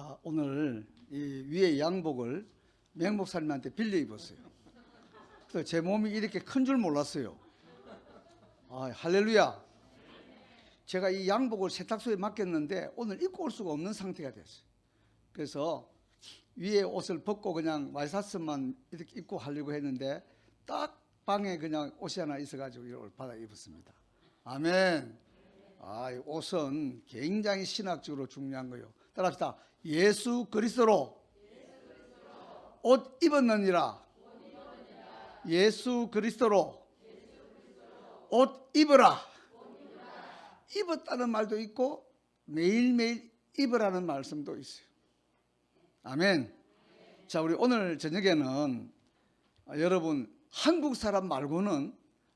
자, 오늘 이 위에 양복을 맹 목사님한테 빌려 입었어요. 그래서 제 몸이 이렇게 큰 줄 몰랐어요. 아, 할렐루야. 제가 이 양복을 세탁소에 맡겼는데 오늘 입고 올 수가 없는 상태가 됐어요. 그래서 위에 옷을 벗고 그냥 와이셔츠만 이렇게 입고 하려고 했는데 딱 방에 그냥 옷이 하나 있어가지고 이걸 받아 입었습니다. 아멘. 아, 이 옷은 굉장히 신학적으로 중요한 거예요. 따라합시다. 예수 그리스도로 옷 입었느니라. 예수 그리스도로 옷 입으라. 입었다는 말도 있고 매일매일 입으라는 말씀도 있어요. 아멘. 자, 우리 오늘 저녁에는 여러분 한국 사람 말고는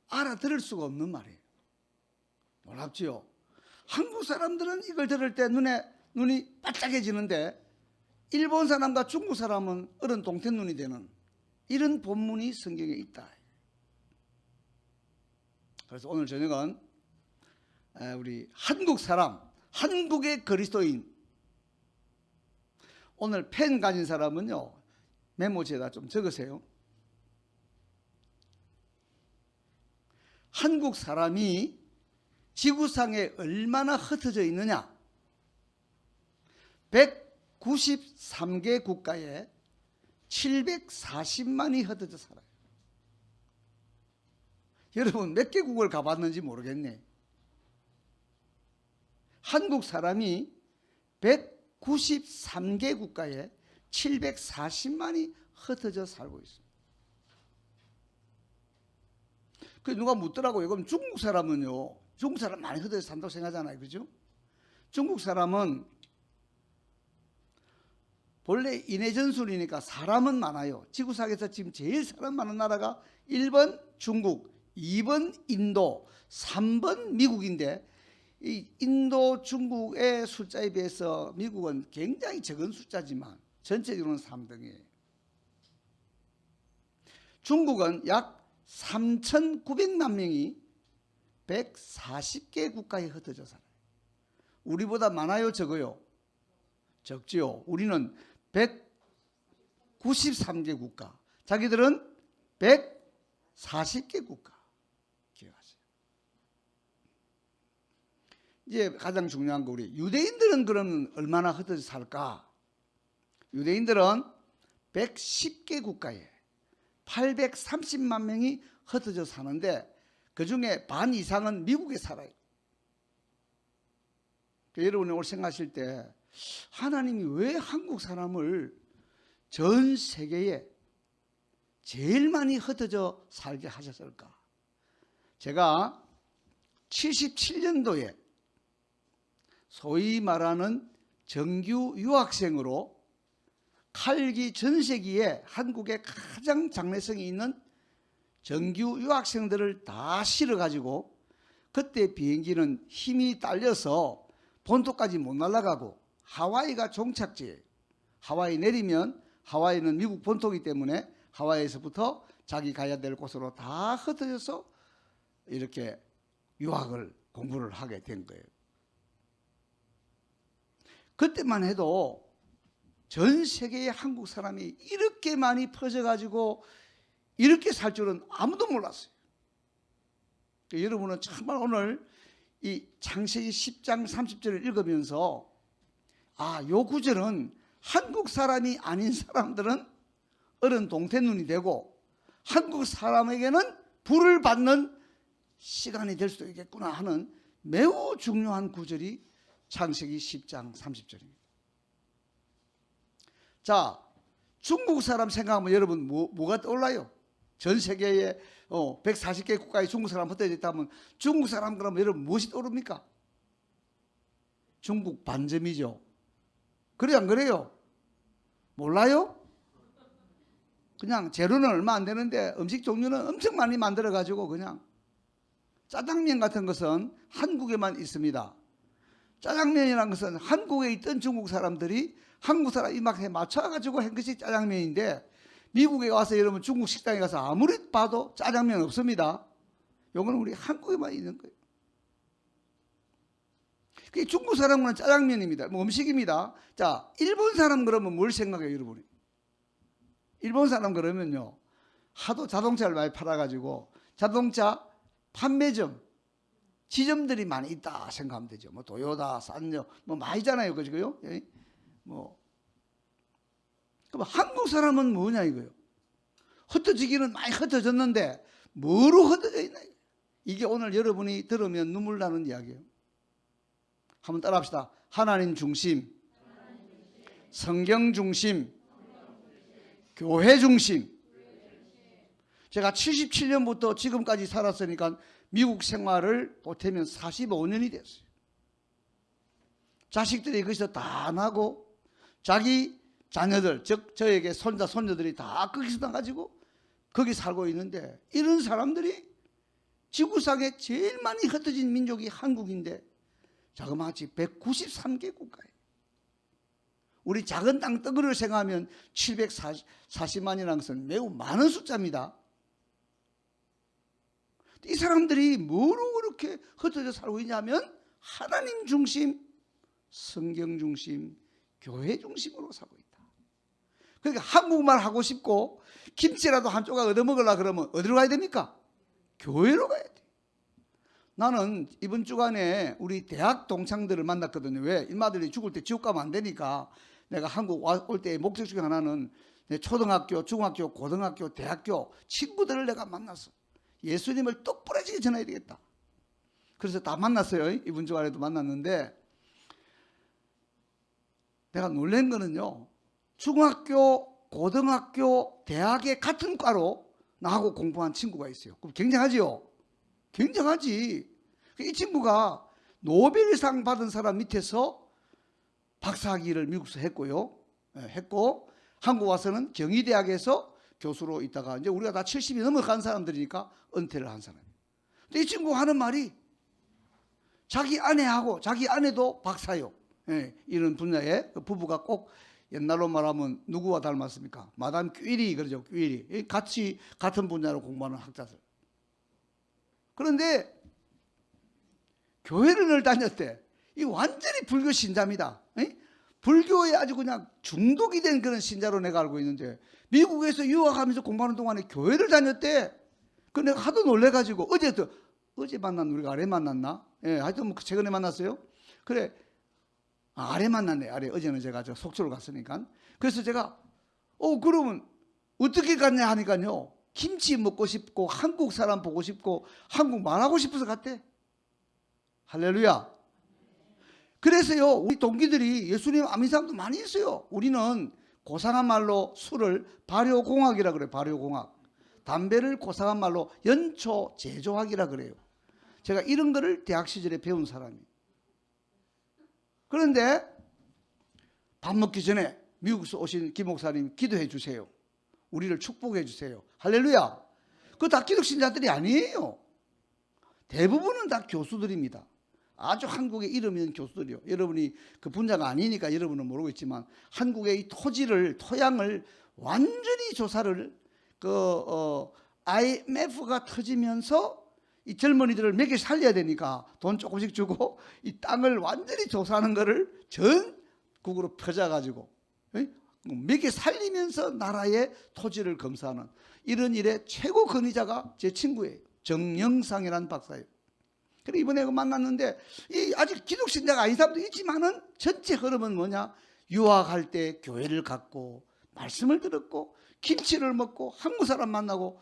알아들을 수가 없는 말이에요. 놀랍지요? 한국 사람들은 이걸 들을 때 눈이 반짝해지는데 일본 사람과 중국 사람은 어른 동태 눈이 되는 이런 본문이 성경에 있다. 그래서 오늘 저녁은 우리 한국 사람, 한국의 그리스도인, 오늘 펜 가진 사람은요 메모지에다 좀 적으세요. 한국 사람이 지구상에 얼마나 흩어져 있느냐? 193개 국가에 740만이 흩어져 살아요. 여러분 몇 개국을 가봤는지 모르겠네. 한국 사람이 193개 국가에 740만이 흩어져 살고 있습니다. 그 누가 묻더라고요. 그럼 중국 사람은요? 중국 사람 많이 흩어져 산다고 생각하잖아요. 그죠? 중국 사람은 본래 인해 전술이니까 사람은 많아요. 지구상에서 지금 제일 사람 많은 나라가 1번 중국, 2번 인도, 3번 미국인데 이 인도, 중국의 숫자에 비해서 미국은 굉장히 적은 숫자지만 전체적으로는 3등이에요. 중국은 약 3,900만 명이 140개 국가에 흩어져 살아요. 우리보다 많아요, 적어요? 적지요. 우리는 193개 국가, 자기들은 140개 국가. 기억하세요. 이제 가장 중요한 거, 우리 유대인들은 그러면 얼마나 흩어져 살까? 유대인들은 110개 국가에 830만 명이 흩어져 사는데 그 중에 반 이상은 미국에 살아요. 여러분이 오늘 생각하실 때 하나님이 왜 한국 사람을 전 세계에 제일 많이 흩어져 살게 하셨을까? 제가 77년도에 소위 말하는 정규 유학생으로 칼기 전세기에 한국에 가장 장래성이 있는 정규 유학생들을 다 실어가지고 그때 비행기는 힘이 딸려서 본토까지 못 날아가고 하와이가 종착지예요. 하와이 내리면 하와이는 미국 본토이기 때문에 하와이에서부터 자기 가야 될 곳으로 다 흩어져서 이렇게 유학을 공부를 하게 된 거예요. 그때만 해도 전 세계의 한국 사람이 이렇게 많이 퍼져가지고 이렇게 살 줄은 아무도 몰랐어요. 여러분은 정말 오늘 이 창세기 10장 30절을 읽으면서 요 구절은 한국 사람이 아닌 사람들은 어른 동태 눈이 되고 한국 사람에게는 불을 받는 시간이 될 수도 있겠구나 하는 매우 중요한 구절이 창세기 10장 30절입니다. 자, 중국 사람 생각하면 여러분 뭐가 떠올라요? 전 세계에 140개 국가에 중국 사람 흩어져 있다면 중국 사람 그러면 여러분 무엇이 떠오릅니까? 중국 반점이죠. 그래요, 안 그래요? 몰라요? 그냥 재료는 얼마 안 되는데 음식 종류는 엄청 많이 만들어가지고 그냥 짜장면 같은 것은 한국에만 있습니다. 짜장면이라는 것은 한국에 있던 중국 사람들이 한국 사람 입맛에 맞춰가지고 한 것이 짜장면인데 미국에 와서 여러분 중국 식당에 가서 아무리 봐도 짜장면 없습니다. 이거는 우리 한국에만 있는 거예요. 그게 중국 사람은 짜장면입니다. 뭐 음식입니다. 자, 일본 사람 그러면 뭘 생각해요, 여러분이? 일본 사람 그러면요, 하도 자동차를 많이 팔아가지고 자동차 판매점, 지점들이 많이 있다 생각하면 되죠. 뭐 도요타, 산요, 뭐 많이잖아요, 그죠? 예? 뭐 그럼 한국 사람은 뭐냐 이거요? 흩어지기는 많이 흩어졌는데 뭐로 흩어져 있나? 이게 오늘 여러분이 들으면 눈물 나는 이야기예요. 한번 따라합시다. 하나님 중심, 성경 중심, 교회 중심. 제가 77년부터 지금까지 살았으니까 미국 생활을 보태면 45년이 됐어요. 자식들이 거기서 다 나고 자기 자녀들, 즉 저에게 손자 손녀들이 다 거기서 나가지고 거기 살고 있는데, 이런 사람들이 지구상에 제일 많이 흩어진 민족이 한국인데 자그마치 193개 국가예요. 우리 작은 땅 덩어리를 생각하면 740만이라는 것은 매우 많은 숫자입니다. 이 사람들이 뭐로 그렇게 흩어져 살고 있냐면 하나님 중심, 성경 중심, 교회 중심으로 살고 있다. 그러니까 한국말 하고 싶고 김치라도 한 조각 얻어먹으려고 그러면 어디로 가야 됩니까? 교회로 가야 돼. 나는 이번 주간에 우리 대학 동창들을 만났거든요. 왜? 인마들이 죽을 때 지옥 가면 안 되니까 내가 한국 올 때의 목적 중에 하나는 내 초등학교, 중학교, 고등학교, 대학교 친구들을 내가 만났어. 예수님을 똑부러지게 전해야 되겠다. 그래서 다 만났어요. 이번 주간에도 만났는데 내가 놀란 거는요, 중학교, 고등학교, 대학의 같은 과로 나하고 공부한 친구가 있어요. 그럼 굉장하지요? 굉장하지. 이 친구가 노벨상 받은 사람 밑에서 박사학위를 미국에서 했고요. 했고 한국 와서는 경희대학에서 교수로 있다가 이제 우리가 다 70이 넘어간 사람들이니까 은퇴를 한 사람이에요. 근데 이 친구가 하는 말이 자기 아내하고 자기 아내도 박사요. 이런 분야에 그 부부가 꼭 옛날로 말하면 누구와 닮았습니까? 마담 퀴리 그러죠. 퀴리. 같이 같은 분야로 공부하는 학자들. 그런데 교회를 늘 다녔대. 이 완전히 불교 신자입니다. 불교에 아주 그냥 중독이 된 그런 신자로 내가 알고 있는데 미국에서 유학하면서 공부하는 동안에 교회를 다녔대. 그 내가 하도 놀래가지고 어제 만난 우리가 아래 만났나? 하여튼 뭐 최근에 만났어요. 그래. 아래 만났네. 아래. 어제는 제가 속초로 갔으니까. 그래서 제가 그러면 어떻게 갔냐 하니까요, 김치 먹고 싶고 한국 사람 보고 싶고 한국 말하고 싶어서 갔대. 할렐루야. 그래서요, 우리 동기들이 예수님 안 믿는 사람도 많이 있어요. 우리는 고상한 말로 술을 발효공학이라 그래요. 발효공학. 담배를 고상한 말로 연초 제조학이라 그래요. 제가 이런 거를 대학 시절에 배운 사람이에요. 그런데 밥 먹기 전에 미국에서 오신 김 목사님 기도해 주세요. 우리를 축복해 주세요. 할렐루야. 그거 다 기독신자들이 아니에요. 대부분은 다 교수들입니다. 아주 한국에 이름 있는 교수들이요. 여러분이 그 분야가 아니니까 여러분은 모르겠지만 한국의 이 토양을 완전히 조사를 IMF가 터지면서 이 젊은이들을 몇 개 살려야 되니까 돈 조금씩 주고 이 땅을 완전히 조사하는 거를 전국으로 펴져가지고 몇 개 살리면서 나라의 토지를 검사하는 이런 일의 최고 권위자가 제 친구예요. 정영상이라는 박사예요. 그래 이번에 만났는데 이 아직 기독신자가 아닌 사람도 있지만은 전체 흐름은 뭐냐? 유학할 때 교회를 갔고 말씀을 들었고 김치를 먹고 한국 사람 만나고,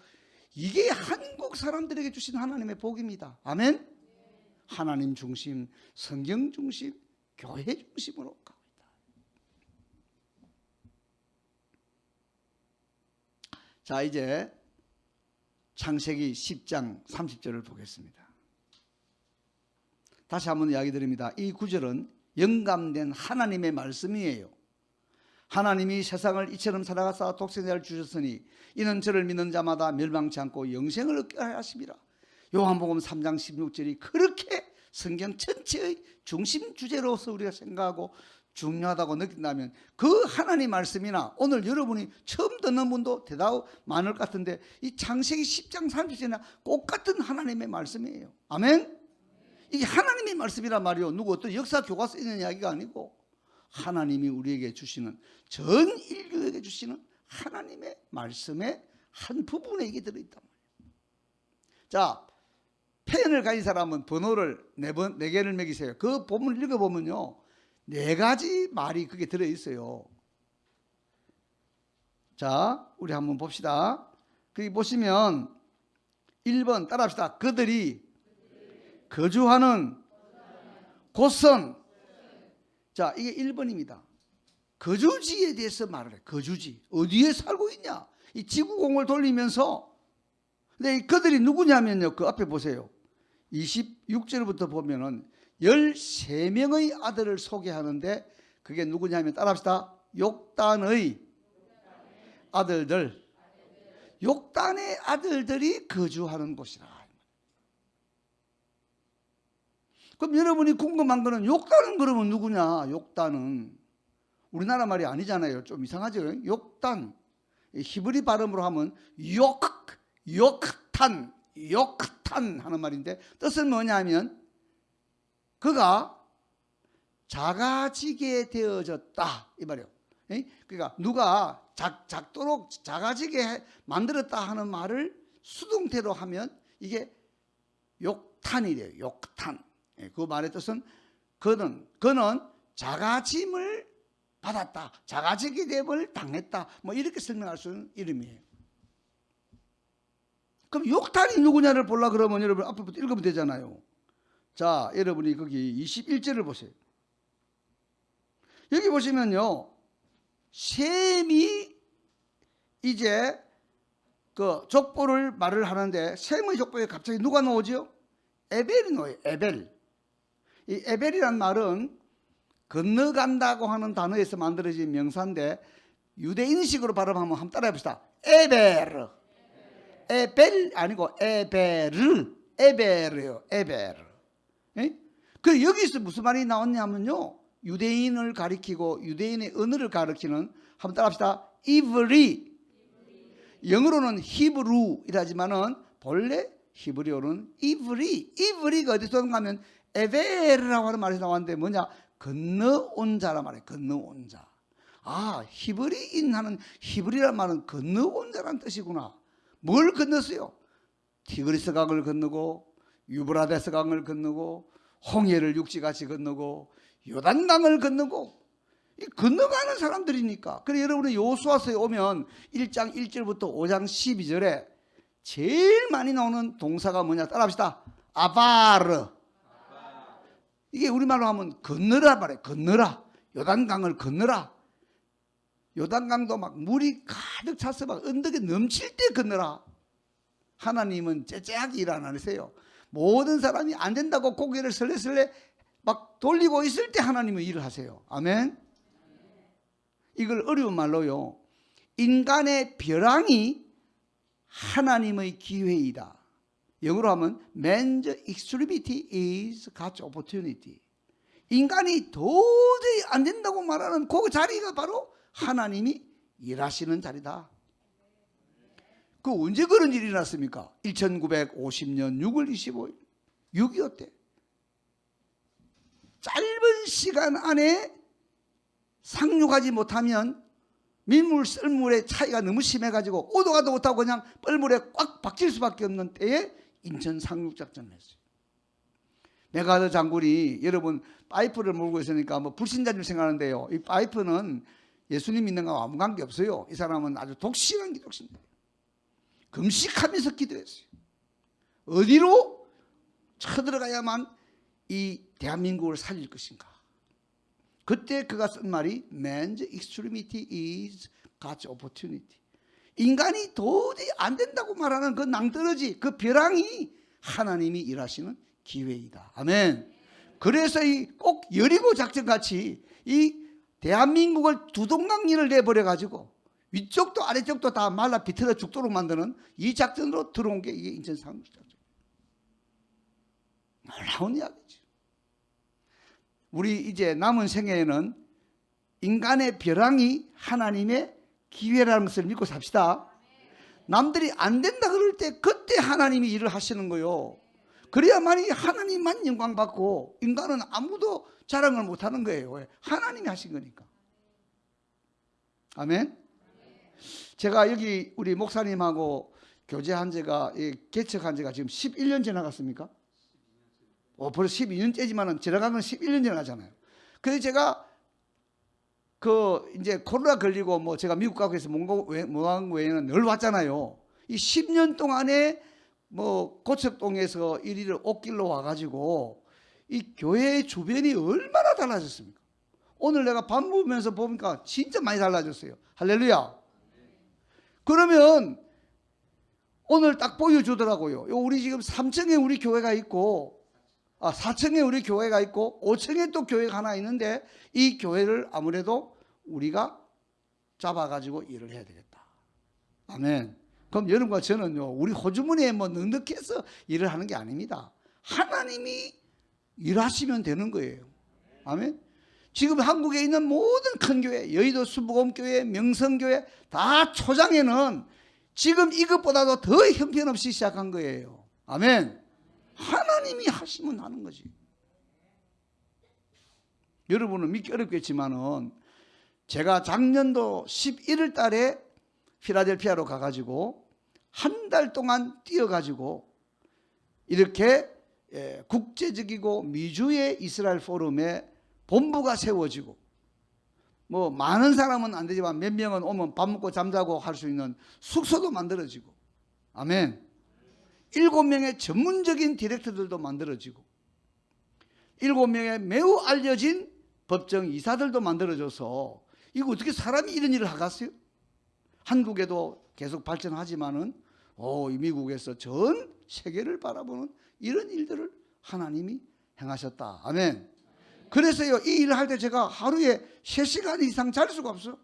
이게 한국 사람들에게 주신 하나님의 복입니다. 아멘. 하나님 중심, 성경 중심, 교회 중심으로 가고 있다. 자, 이제 창세기 10장 30절을 보겠습니다. 다시 한번 이야기 드립니다. 이 구절은 영감된 하나님의 말씀이에요. 하나님이 세상을 이처럼 살아가사 독생자를 주셨으니 이는 저를 믿는 자마다 멸망치 않고 영생을 얻게 하심이라. 요한복음 3장 16절이 그렇게 성경 전체의 중심 주제로서 우리가 생각하고 중요하다고 느낀다면 그 하나님 말씀이나 오늘 여러분이 처음 듣는 분도 대단히 많을 것 같은데 이 창세기 10장 30절이나 꼭 같은 하나님의 말씀이에요. 아멘. 이게 하나님의 말씀이란 말이요. 누구 어떤 역사 교과서에 있는 이야기가 아니고 하나님이 우리에게 주시는, 전 인류에게 주시는 하나님의 말씀의 한 부분에 이게 들어있단 말이에요. 자, 펜을 가진 사람은 번호를 4개를 매기세요. 그 본문을 읽어보면요, 4가지 말이 그게 들어있어요. 자, 우리 한번 봅시다. 거기 보시면 1번 따라합시다. 그들이 거주하는 곳은, 자, 이게 1번입니다. 거주지에 대해서 말을 해. 거주지. 어디에 살고 있냐? 이 지구공을 돌리면서. 근데 그들이 누구냐면요, 그 앞에 보세요. 26절부터 보면은 13명의 아들을 소개하는데 그게 누구냐면 따라합시다. 욕단의 아들들. 욕단의 아들들이 거주하는 곳이라. 그럼 여러분이 궁금한 거는 욕단은 그러면 누구냐? 욕단은 우리나라 말이 아니잖아요. 좀 이상하죠? 욕단. 히브리 발음으로 하면 욕탄 하는 말인데 뜻은 뭐냐면 그가 작아지게 되어졌다 이 말이에요. 그러니까 누가 작도록 작아지게 만들었다 하는 말을 수동태로 하면 이게 욕탄이 돼요. 욕탄. 그 말의 뜻은 그는 작아짐을 받았다, 작아지게 됨을 당했다, 뭐 이렇게 설명할 수 있는 이름이에요. 그럼 욕탄이 누구냐를 보려 그러면 여러분 앞에부터 읽으면 되잖아요. 자, 여러분이 거기 21절을 보세요. 여기 보시면요, 셈이 이제 그 족보를 말을 하는데 셈의 족보에 갑자기 누가 나오죠? 에벨이 나와요. 에벨. 이 에벨이란 말은 건너간다고 하는 단어에서 만들어진 명사인데 유대인식으로 발음하면 한번 따라해 봅시다. 에벨. 에벨 아니고 에벨이에요. 에벨. 그 여기서 무슨 말이 나왔냐면요, 유대인을 가리키고 유대인의 언어를 가리키는, 한번 따라합시다. 이브리. 영어로는 히브루이라지만은 본래 히브리어는 이브리가 어디서 가면 에벨이라고 하는 말이 나왔는데 뭐냐? 건너온 자란 말이에요. 건너온 자. 아, 히브리인 하는 히브리란 말은 건너온 자란 뜻이구나. 뭘 건넜어요? 티그리스 강을 건너고 유브라데스 강을 건너고 홍해를 육지같이 건너고 요단강을 건너고, 이 건너가는 사람들이니까. 그래 여러분이 여호수아서에 오면 1장 1절부터 5장 12절에 제일 많이 나오는 동사가 뭐냐? 따라합시다. 아바르. 이게 우리말로 하면 건너라 말이에요. 건너라. 요단강을 건너라. 요단강도 막 물이 가득 차서 막 언덕에 넘칠 때 건너라. 하나님은 째째하게 일 안 하세요. 모든 사람이 안 된다고 고개를 설레설레 막 돌리고 있을 때 하나님은 일을 하세요. 아멘. 이걸 어려운 말로요, 인간의 벼랑이 하나님의 기회이다. 영어로 하면 man's extremity is God's opportunity. 인간이 도저히 안 된다고 말하는 그 자리가 바로 하나님이 일하시는 자리다. 그 언제 그런 일이 났습니까? 1950년 6월 25일 6.25 때 짧은 시간 안에 상륙하지 못하면 민물 썰물의 차이가 너무 심해가지고 오도 가도 못하고 그냥 뻘물에 꽉 박힐 수밖에 없는 때에 인천 상륙작전을 했어요. 메가더 장군이, 여러분 파이프를 몰고 있으니까 뭐 불신자님 생각하는데요, 이 파이프는 예수님 믿는 거와 아무 관계 없어요. 이 사람은 아주 독실한 기독신이에요. 금식하면서 기도했어요. 어디로 쳐들어가야만 이 대한민국을 살릴 것인가. 그때 그가 쓴 말이 man's extremity is God's opportunity. 인간이 도저히 안 된다고 말하는 그 낭떠러지, 그 벼랑이 하나님이 일하시는 기회이다. 아멘. 그래서 꼭 여리고 작전같이 이 대한민국을 두동강리를 내버려 가지고 위쪽도 아래쪽도 다 말라 비틀어 죽도록 만드는 이 작전으로 들어온 게 이게 인천 상륙작전. 놀라운 이야기죠. 우리 이제 남은 생애에는 인간의 벼랑이 하나님의 기회라는 것을 믿고 삽시다. 남들이 안 된다 그럴 때 그때 하나님이 일을 하시는 거요. 그래야만이 하나님만 영광 받고 인간은 아무도 자랑을 못하는 거예요. 왜? 하나님이 하신 거니까. 아멘. 제가 여기 우리 목사님하고 교제한 지가, 개척한 지가 지금 11년 지나갔습니까? 벌써 12년째지만은 지나간 건 11년 지나가잖아요. 그래서 제가 이제 코로나 걸리고 뭐 제가 미국 가고 해서 못한 외에는 늘 왔잖아요. 이 10년 동안에 뭐 고척동에서 이리를 옷길로 와가지고 이 교회 주변이 얼마나 달라졌습니까? 오늘 내가 밥 먹으면서 보니까 진짜 많이 달라졌어요. 할렐루야. 그러면 오늘 딱 보여주더라고요. 우리 지금 3층에 우리 교회가 있고, 4층에 우리 교회가 있고, 5층에 또 교회가 하나 있는데 이 교회를 아무래도 우리가 잡아가지고 일을 해야 되겠다. 아멘. 그럼 여러분과 저는요, 우리 호주머니에 뭐 넉넉해서 일을 하는 게 아닙니다. 하나님이 일하시면 되는 거예요. 아멘. 지금 한국에 있는 모든 큰 교회, 여의도 수복음교회, 명성교회 다 초장에는 지금 이것보다도 더 형편없이 시작한 거예요. 아멘. 하나님이 하시면 하는 거지. 여러분은 믿기 어렵겠지만은 제가 작년도 11월 달에 필라델피아로 가가지고 한 달 동안 뛰어가지고 이렇게 국제적이고 미주의 이스라엘 포럼에 본부가 세워지고, 뭐 많은 사람은 안 되지만 몇 명은 오면 밥 먹고 잠자고 할 수 있는 숙소도 만들어지고, 아멘. 7명의 전문적인 디렉터들도 만들어지고, 7명의 매우 알려진 법정 이사들도 만들어져서, 이거 어떻게 사람이 이런 일을 하겠어요? 한국에도 계속 발전하지만은 이 미국에서 전 세계를 바라보는 이런 일들을 하나님이 행하셨다. 아멘. 그래서요, 이 일을 할 때 제가 하루에 3시간 이상 잘 수가 없어.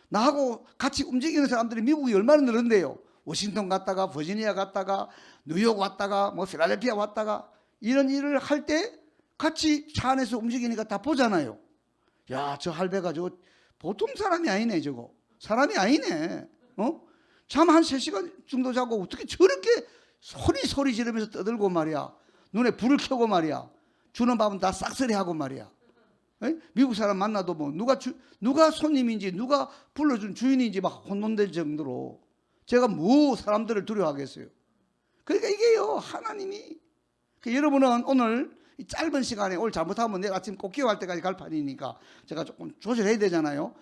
나하고 같이 움직이는 사람들이 미국이 얼마나 늘었는데요. 워싱턴 갔다가 버지니아 갔다가 뉴욕 왔다가 뭐 필라델피아 왔다가 이런 일을 할 때 같이 차 안에서 움직이니까 다 보잖아요. 야, 저 할배가 저거 보통 사람이 아니네. 저거 사람이 아니네. 잠 한 3시간 정도 자고 어떻게 저렇게 소리 지르면서 떠들고 말이야. 눈에 불을 켜고 말이야. 주는 밥은 다 싹쓸이하고 말이야. 미국 사람 만나도 뭐 누가 손님인지 누가 불러준 주인인지 막 혼돈될 정도로 제가 뭐 사람들을 두려워하겠어요. 그러니까 이게요, 하나님이. 여러분은 오늘 이 짧은 시간에 오늘 잘못하면 내일 아침 꼭 기도할 때까지 갈 판이니까 제가 조금 조절해야 되잖아요.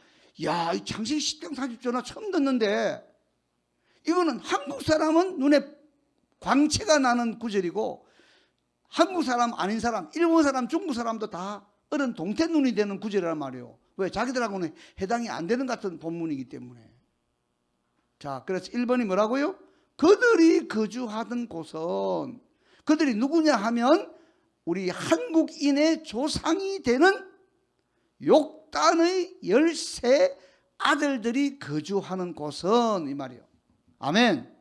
야, 이 창세기 10장 40조나 처음 듣는데 이거는 한국 사람은 눈에 광채가 나는 구절이고 한국 사람 아닌 사람, 일본 사람, 중국 사람도 다 어른 동태 눈이 되는 구절이란 말이에요. 왜? 자기들하고는 해당이 안 되는 같은 본문이기 때문에. 자, 그래서 1번이 뭐라고요? 그들이 거주하던 곳은, 그들이 누구냐 하면 우리 한국인의 조상이 되는 욕단의 13 아들들이 거주하는 곳은, 이 말이에요. 아멘.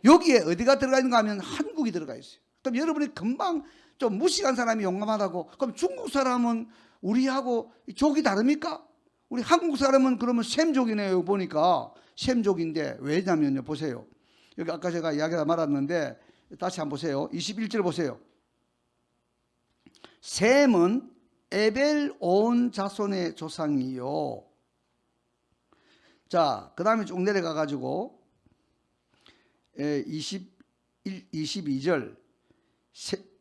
여기에 어디가 들어가 있는가 하면 한국이 들어가 있어요. 그럼 여러분이 금방 좀 무식한 사람이 용감하다고, 그럼 중국 사람은 우리하고 족이 다릅니까? 우리 한국 사람은 그러면 셈족이네요. 보니까 셈족인데, 왜냐면요, 보세요. 여기 아까 제가 이야기가 말았는데 다시 한번 보세요. 21절 보세요. 셈은 에벨 온 자손의 조상이요. 자, 그 다음에 쭉 내려가 가지고 22절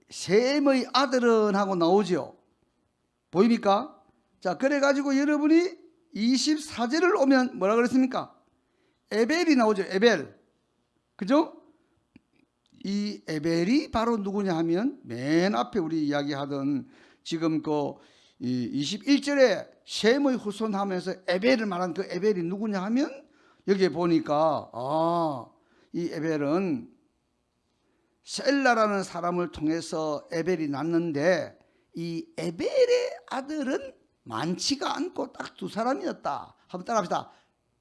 셈의 아들은 하고 나오죠. 보입니까? 자, 그래가지고 여러분이 24절을 오면 뭐라 그랬습니까? 에벨이 나오죠. 에벨. 그죠? 이 에벨이 바로 누구냐 하면 맨 앞에 우리 이야기하던 지금 그 21절에 셈의 후손 하면서 에벨을 말한 그 에벨이 누구냐 하면 여기에 보니까 이 에벨은 셀라라는 사람을 통해서 에벨이 났는데 이 에벨의 아들은 많지가 않고 딱 2사람이었다. 한번 따라합시다.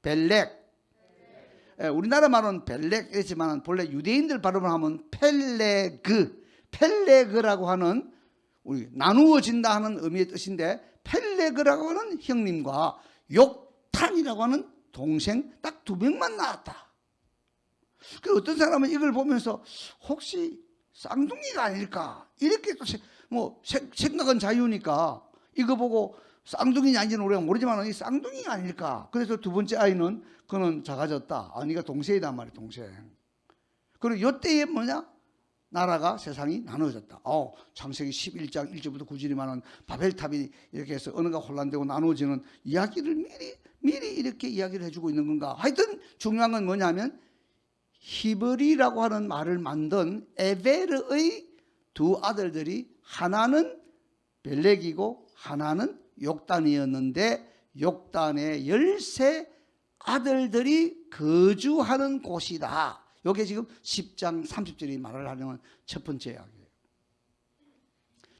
벨렉. 우리나라 말은 벨렉 이랬지만 본래 유대인들 발음을 하면 펠레그라고 하는 우리 나누어진다 하는 의미의 뜻인데 펠레그라고 하는 형님과 욕탄이라고 하는 동생 딱 2명만 나왔다. 그 어떤 사람은 이걸 보면서 혹시 쌍둥이가 아닐까 이렇게 또 생각은 자유니까 이거 보고 쌍둥이냐 아닌지는 우리가 모르지만 이 쌍둥이가 아닐까. 그래서 두 번째 아이는 그는 작아졌다. 아니가 동생이단 말이야, 동생. 그리고 요때에 뭐냐? 나라가 세상이 나눠졌다. 창세기 11장 1절부터 9절이 말하는 바벨탑이 이렇게 해서 언어가 혼란되고 나눠지는 이야기를 미리 이렇게 이야기를 해주고 있는 건가. 하여튼 중요한 건 뭐냐면 히브리라고 하는 말을 만든 에베르의 두 아들들이 하나는 벨렉이고 하나는 욕단이었는데 욕단의 13 아들들이 거주하는 곳이다. 이게 지금 10장 30절이 말을 하는 첫 번째 이야기예요.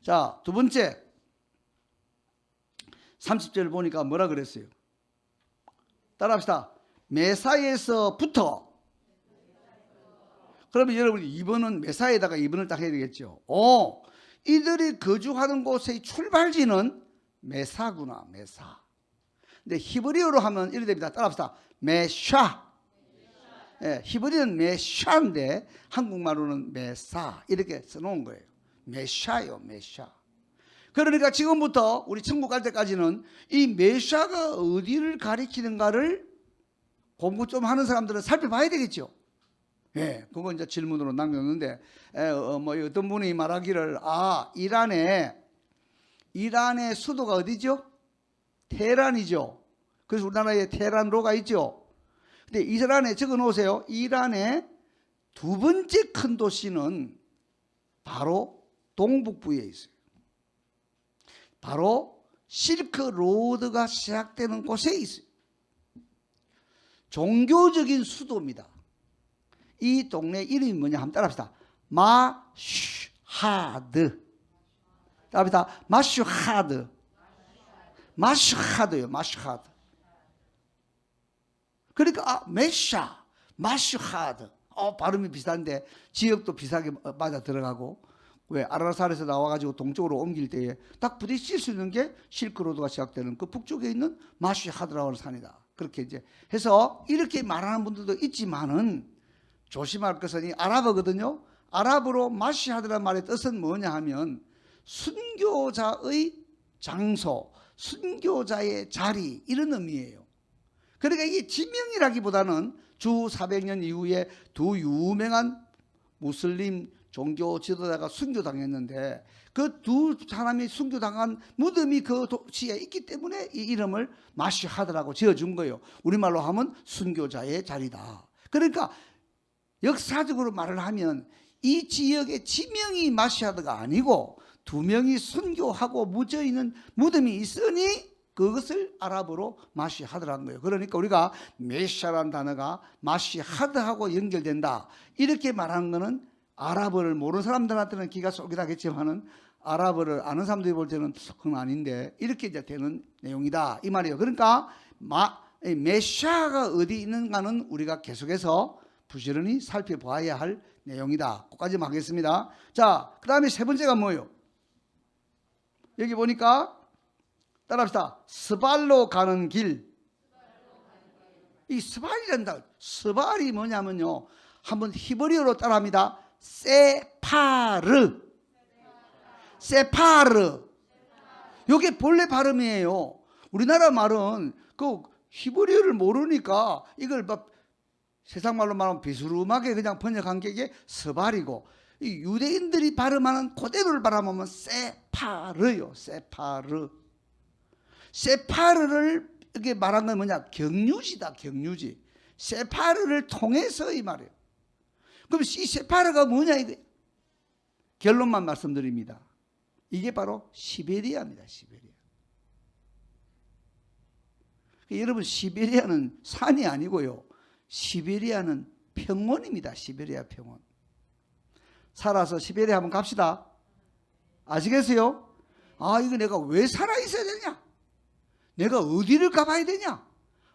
자, 두 번째 30절을 보니까 뭐라 그랬어요? 따라합시다. 메사에서부터. 그러면 여러분 2번은 메사에다가 2번을 딱 해야 되겠죠. 이들이 거주하는 곳의 출발지는 메사구나. 메사. 근데 히브리어로 하면 이렇게 됩니다. 따라합시다. 메샤. 예, 히브리는 메샤인데 한국말로는 메사 이렇게 써놓은 거예요. 메샤요, 메샤. 그러니까 지금부터 우리 천국 갈 때까지는 이 메샤가 어디를 가리키는가를 공부 좀 하는 사람들은 살펴봐야 되겠죠. 예, 그거 이제 질문으로 남겼는데, 어떤 분이 말하기를, 이란의 수도가 어디죠? 테헤란이죠. 그래서 우리나라에 테헤란로가 있죠. 근데 이란에 적어 놓으세요. 이란의 두 번째 큰 도시는 바로 동북부에 있어요. 바로 실크 로드가 시작되는 곳에 있어요. 종교적인 수도입니다. 이 동네 이름이 뭐냐 한번 따라합시다. 마슈하드. 따라합시다. 마슈하드. 마슈하드요. 마슈하드. 그러니까 메샤, 마슈하드. 발음이 비슷한데 지역도 비슷하게 맞아 들어가고. 왜? 아라사르에서 나와가지고 동쪽으로 옮길 때에 딱 부딪힐 수 있는 게 실크로드가 시작되는 그 북쪽에 있는 마슈하드라고 하는 산이다. 그렇게 이제 해서 이렇게 말하는 분들도 있지만은 조심할 것은 이 아랍어거든요. 아랍어로 마슈하드라는 말의 뜻은 뭐냐 하면 순교자의 장소, 순교자의 자리 이런 의미예요. 그러니까 이게 지명이라기보다는 주 400년 이후에 두 유명한 무슬림 종교 지도자가 순교당했는데 그 두 사람이 순교당한 무덤이 그 도시에 있기 때문에 이 이름을 마슈하드라고 지어준 거예요. 우리말로 하면 순교자의 자리다. 그러니까 역사적으로 말을 하면 이 지역의 지명이 마슈하드가 아니고 두 명이 순교하고 묻어있는 무덤이 있으니 그것을 아랍어로 마슈하드라는 거예요. 그러니까 우리가 메샤라는 단어가 마슈하드하고 연결된다 이렇게 말하는 것은 아랍어를 모르는 사람들한테는 귀가 쏠깃하겠지만은 아랍어를 아는 사람들이 볼 때는 그건 아닌데 이렇게 이제 되는 내용이다 이 말이에요. 그러니까 메샤가 어디 있는가는 우리가 계속해서 부지런히 살펴봐야 할 내용이다. 거기까지 하겠습니다. 자, 그 다음에 세 번째가 뭐예요? 여기 보니까 따라합시다. 스발로 가는 길. 이 스발이란다. 스발이 뭐냐면요. 한번 히브리어로 따라합니다. 세파르. 세파르. 이게 본래 발음이에요. 우리나라 말은 그 히브리어를 모르니까 이걸 막 세상 말로 말하면 비스름하게 그냥 번역한 게 이게 스발이고 이 유대인들이 발음하는 그대로를 발음하면 세파르요. 세파르. 세파르를 이렇게 말한 건 뭐냐? 경유지다. 경유지. 세파르를 통해서 이 말이에요. 그럼 이 세파르가 뭐냐 이거? 결론만 말씀드립니다. 이게 바로 시베리아입니다. 시베리아. 여러분 시베리아는 산이 아니고요. 시베리아는 평원입니다. 시베리아 평원. 살아서 시베리아 한번 갑시다. 아시겠어요? 이거 내가 왜 살아 있어야 되냐? 내가 어디를 가봐야 되냐?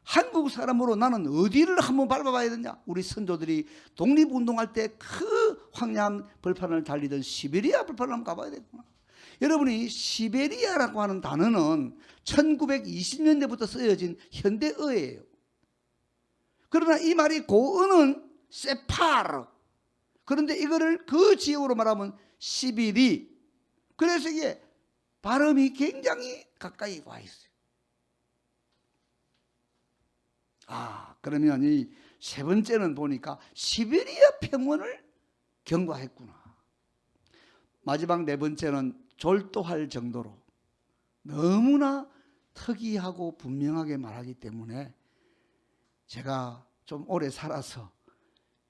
한국 사람으로 나는 어디를 한번 밟아봐야 되냐? 우리 선조들이 독립운동할 때 그 황량한 벌판을 달리던 시베리아 벌판을 한번 가봐야 되구나. 여러분이 시베리아라고 하는 단어는 1920년대부터 쓰여진 현대어예요. 그러나 이 말이 고어는 세파르. 그런데 이거를 그 지역으로 말하면 시비리. 그래서 이게 발음이 굉장히 가까이 와 있어요. 그러면 이 세 번째는 보니까 시베리아 평원을 경과했구나. 마지막 네 번째는 졸도할 정도로 너무나 특이하고 분명하게 말하기 때문에 제가 좀 오래 살아서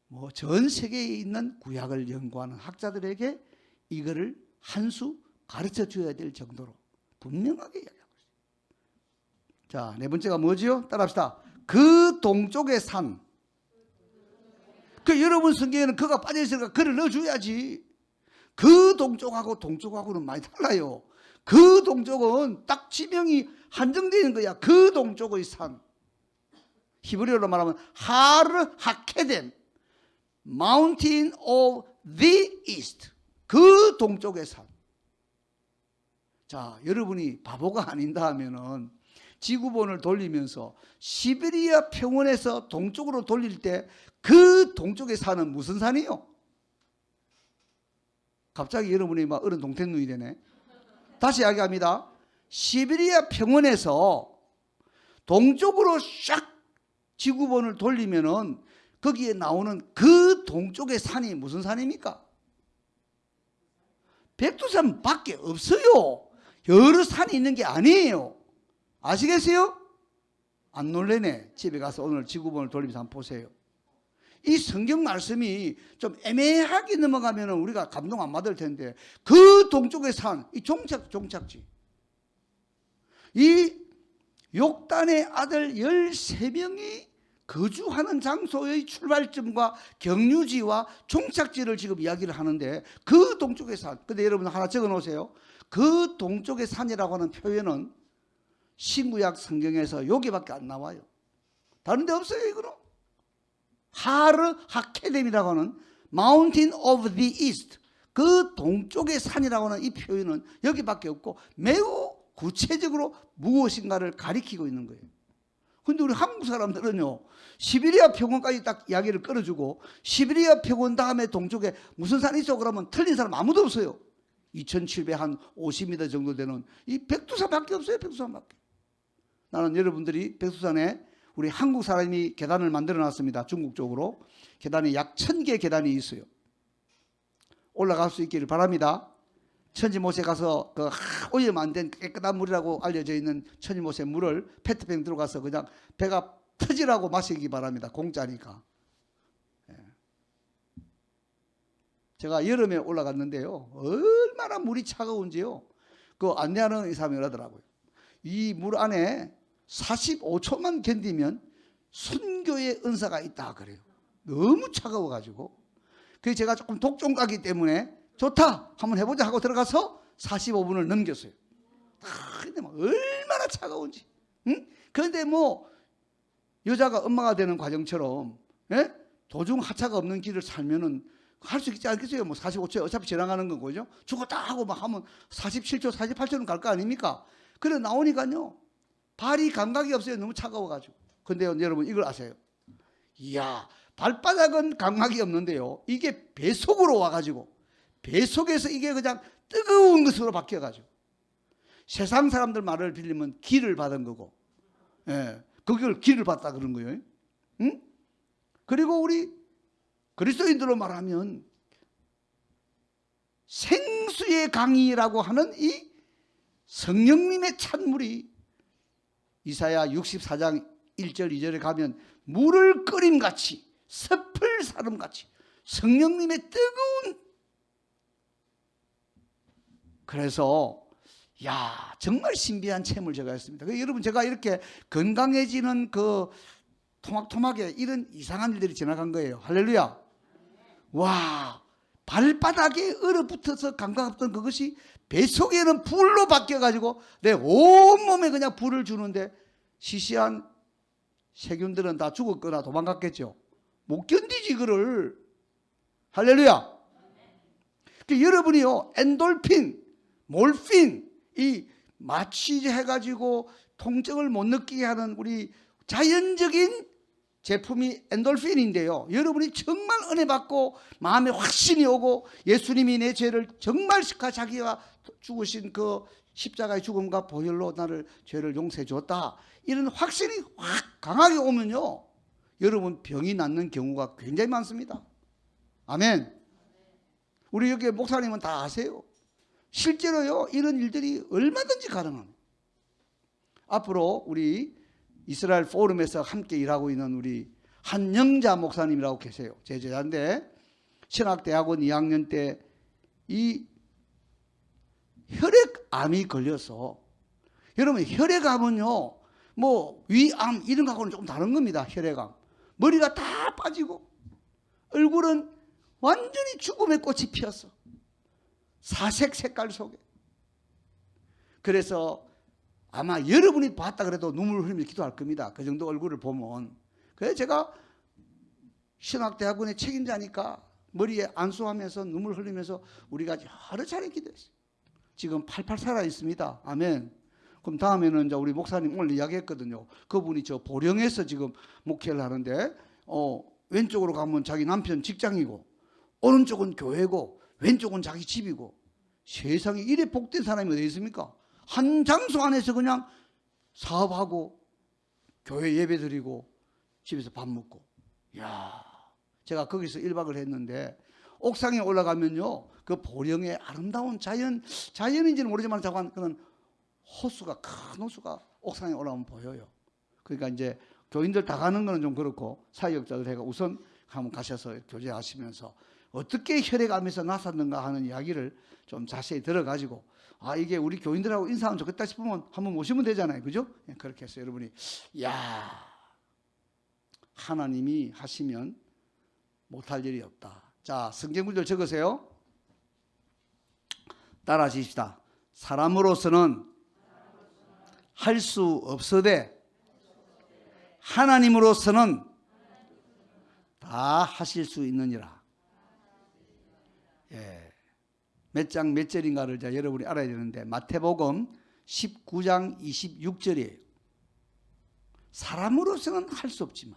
뭐 전 세계에 있는 구약을 연구하는 학자들에게 이거를 한 수 가르쳐 줘야 될 정도로 분명하게 이야기하고 있어요. 자, 네 번째가 뭐지요? 따라합시다. 그 동쪽의 산. 여러분 성경에는 그가 빠져있으니까 그를 넣어줘야지. 그 동쪽하고 동쪽하고는 많이 달라요. 그 동쪽은 딱 지명이 한정되어 있는 거야. 그 동쪽의 산. 히브리어로 말하면 하르 하케뎀, Mountain of the East. 그 동쪽의 산. 자, 여러분이 바보가 아닌다 하면은 지구본을 돌리면서 시베리아 평원에서 동쪽으로 돌릴 때 그 동쪽의 산은 무슨 산이요? 갑자기 여러분이 막 어른 동태눈이 되네. 다시 이야기합니다. 시베리아 평원에서 동쪽으로 샥 지구본을 돌리면은 거기에 나오는 그 동쪽의 산이 무슨 산입니까? 백두산 밖에 없어요. 여러 산이 있는 게 아니에요. 아시겠어요? 안 놀래네. 집에 가서 오늘 지구본을 돌리면서 한번 보세요. 이 성경 말씀이 좀 애매하게 넘어가면 우리가 감동 안 받을 텐데, 그 동쪽의 산, 이 종착지. 이 욕단의 아들 13명이 거주하는 장소의 출발점과 경유지와 종착지를 지금 이야기를 하는데, 그 동쪽의 산. 근데 여러분 하나 적어 놓으세요. 그 동쪽의 산이라고 하는 표현은 신구약 성경에서 여기밖에 안 나와요. 다른 데 없어요. 이거는 하르 하케뎀이라고 하는 Mountain of the East, 그 동쪽의 산이라고 하는 이 표현은 여기밖에 없고 매우 구체적으로 무엇인가를 가리키고 있는 거예요. 근데 우리 한국 사람들은요, 시베리아 평원까지 딱 이야기를 끌어주고 시베리아 평원 다음에 동쪽에 무슨 산이 있어 그러면 틀린 사람 아무도 없어요. 2750m 정도 되는 이 백두산밖에 없어요. 백두산밖에. 나는 여러분들이 백두산에 우리 한국 사람이 계단을 만들어 놨습니다. 중국 쪽으로. 계단이 약 1000개 계단이 있어요. 올라갈 수 있기를 바랍니다. 천지못에 가서 그 오염 안 된 깨끗한 물이라고 알려져 있는 천지못의 물을 페트병 들어가서 그냥 배가 터지라고 마시기 바랍니다. 공짜니까. 제가 여름에 올라갔는데요, 얼마나 물이 차가운지요. 그 안내하는 이 사람이 그러더라고요. 이 물 안에 45초만 견디면 순교의 은사가 있다 그래요. 너무 차가워가지고. 그래서 제가 조금 독종가기 때문에 좋다 한번 해보자 하고 들어가서 45분을 넘겼어요. 근데 막 얼마나 차가운지. 응? 그런데 뭐 여자가 엄마가 되는 과정처럼, 예? 도중 하차가 없는 길을 살면은 할 수 있지 않겠어요? 뭐 45초에 어차피 지나가는 건 거죠. 죽었다 하고 막 하면 47초, 48초는 갈 거 아닙니까? 그래 나오니까요, 발이 감각이 없어요. 너무 차가워가지고. 근데 여러분 이걸 아세요? 이야, 발바닥은 감각이 없는데요, 이게 배속으로 와가지고 배속에서 이게 그냥 뜨거운 것으로 바뀌어가지고, 세상 사람들 말을 빌리면 기를 받은 거고, 예, 그걸 기를 받다 그런 거예요. 응? 그리고 우리 그리스도인들로 말하면 생수의 강이라고 하는 이 성령님의 찬물이 이사야 64장 1절 2절에 가면 물을 끓임같이 섭을 사름같이 성령님의 뜨거운, 그래서 야 정말 신비한 체험을 제가 했습니다. 여러분 제가 이렇게 건강해지는 그 토막토막에 이런 이상한 일들이 지나간 거예요. 할렐루야. 와, 발바닥에 얼어붙어서 감각 없던 그것이 뱃속에는 불로 바뀌어가지고 내 온몸에 그냥 불을 주는데 시시한 세균들은 다 죽었거나 도망갔겠죠. 못 견디지 그를. 할렐루야. 여러분이요, 엔돌핀, 몰핀, 이 마취해가지고 통증을 못 느끼게 하는 우리 자연적인 제품이 엔돌핀인데요. 여러분이 정말 은혜 받고 마음에 확신이 오고 예수님이 내 죄를 정말 자기가 죽으신 그 십자가의 죽음과 보혈로 나를 죄를 용서해 줬다, 이런 확신이 확 강하게 오면요, 여러분 병이 낫는 경우가 굉장히 많습니다. 아멘. 우리 여기 목사님은 다 아세요. 실제로요, 이런 일들이 얼마든지 가능합니다. 앞으로 우리 이스라엘 포럼에서 함께 일하고 있는 우리 한영자 목사님이라고 계세요. 제 제자인데 신학대학원 2학년 때 이 혈액암이 걸려서, 여러분 혈액암은요 뭐 위암 이런 거하고는 조금 다른 겁니다. 혈액암, 머리가 다 빠지고 얼굴은 완전히 죽음의 꽃이 피었어. 사색 색깔 속에. 그래서 아마 여러분이 봤다 그래도 눈물 흘리면서 기도할 겁니다. 그 정도 얼굴을 보면. 그래서 제가 신학대학원의 책임자니까 머리에 안수하면서 눈물 흘리면서 우리가 여러 차례 기도했어요. 지금 팔팔 살아 있습니다. 아멘. 그럼 다음에는 이제 우리 목사님 오늘 이야기했거든요. 그분이 저 보령에서 지금 목회를 하는데 왼쪽으로 가면 자기 남편 직장이고 오른쪽은 교회고 왼쪽은 자기 집이고, 세상에 이래 복된 사람이 어디 있습니까? 한 장소 안에서 그냥 사업하고 교회 예배 드리고 집에서 밥 먹고. 야, 제가 거기서 1박을 했는데 옥상에 올라가면요, 그 보령의 아름다운 자연인지는 모르지만 자관 그런 호수가, 큰 호수가 옥상에 올라오면 보여요. 그러니까 이제 교인들 다 가는 거는 좀 그렇고 사역자들 해가 우선 한번 가셔서 교제하시면서 어떻게 혈액암에서 나섰는가 하는 이야기를 좀 자세히 들어가지고, 아 이게 우리 교인들하고 인사하면 좋겠다 싶으면 한번 모시면 되잖아요. 그죠? 그렇게 해서 여러분이, 야, 하나님이 하시면 못할 일이 없다. 자, 성경 구절 적으세요. 따라 하십시다. 사람으로서는 할 수 없으되 하나님으로서는 다 하실 수 있느니라. 예. 몇 장 몇 절인가를 여러분이 알아야 되는데, 마태복음 19장 26절이에요. 사람으로서는 할 수 없지만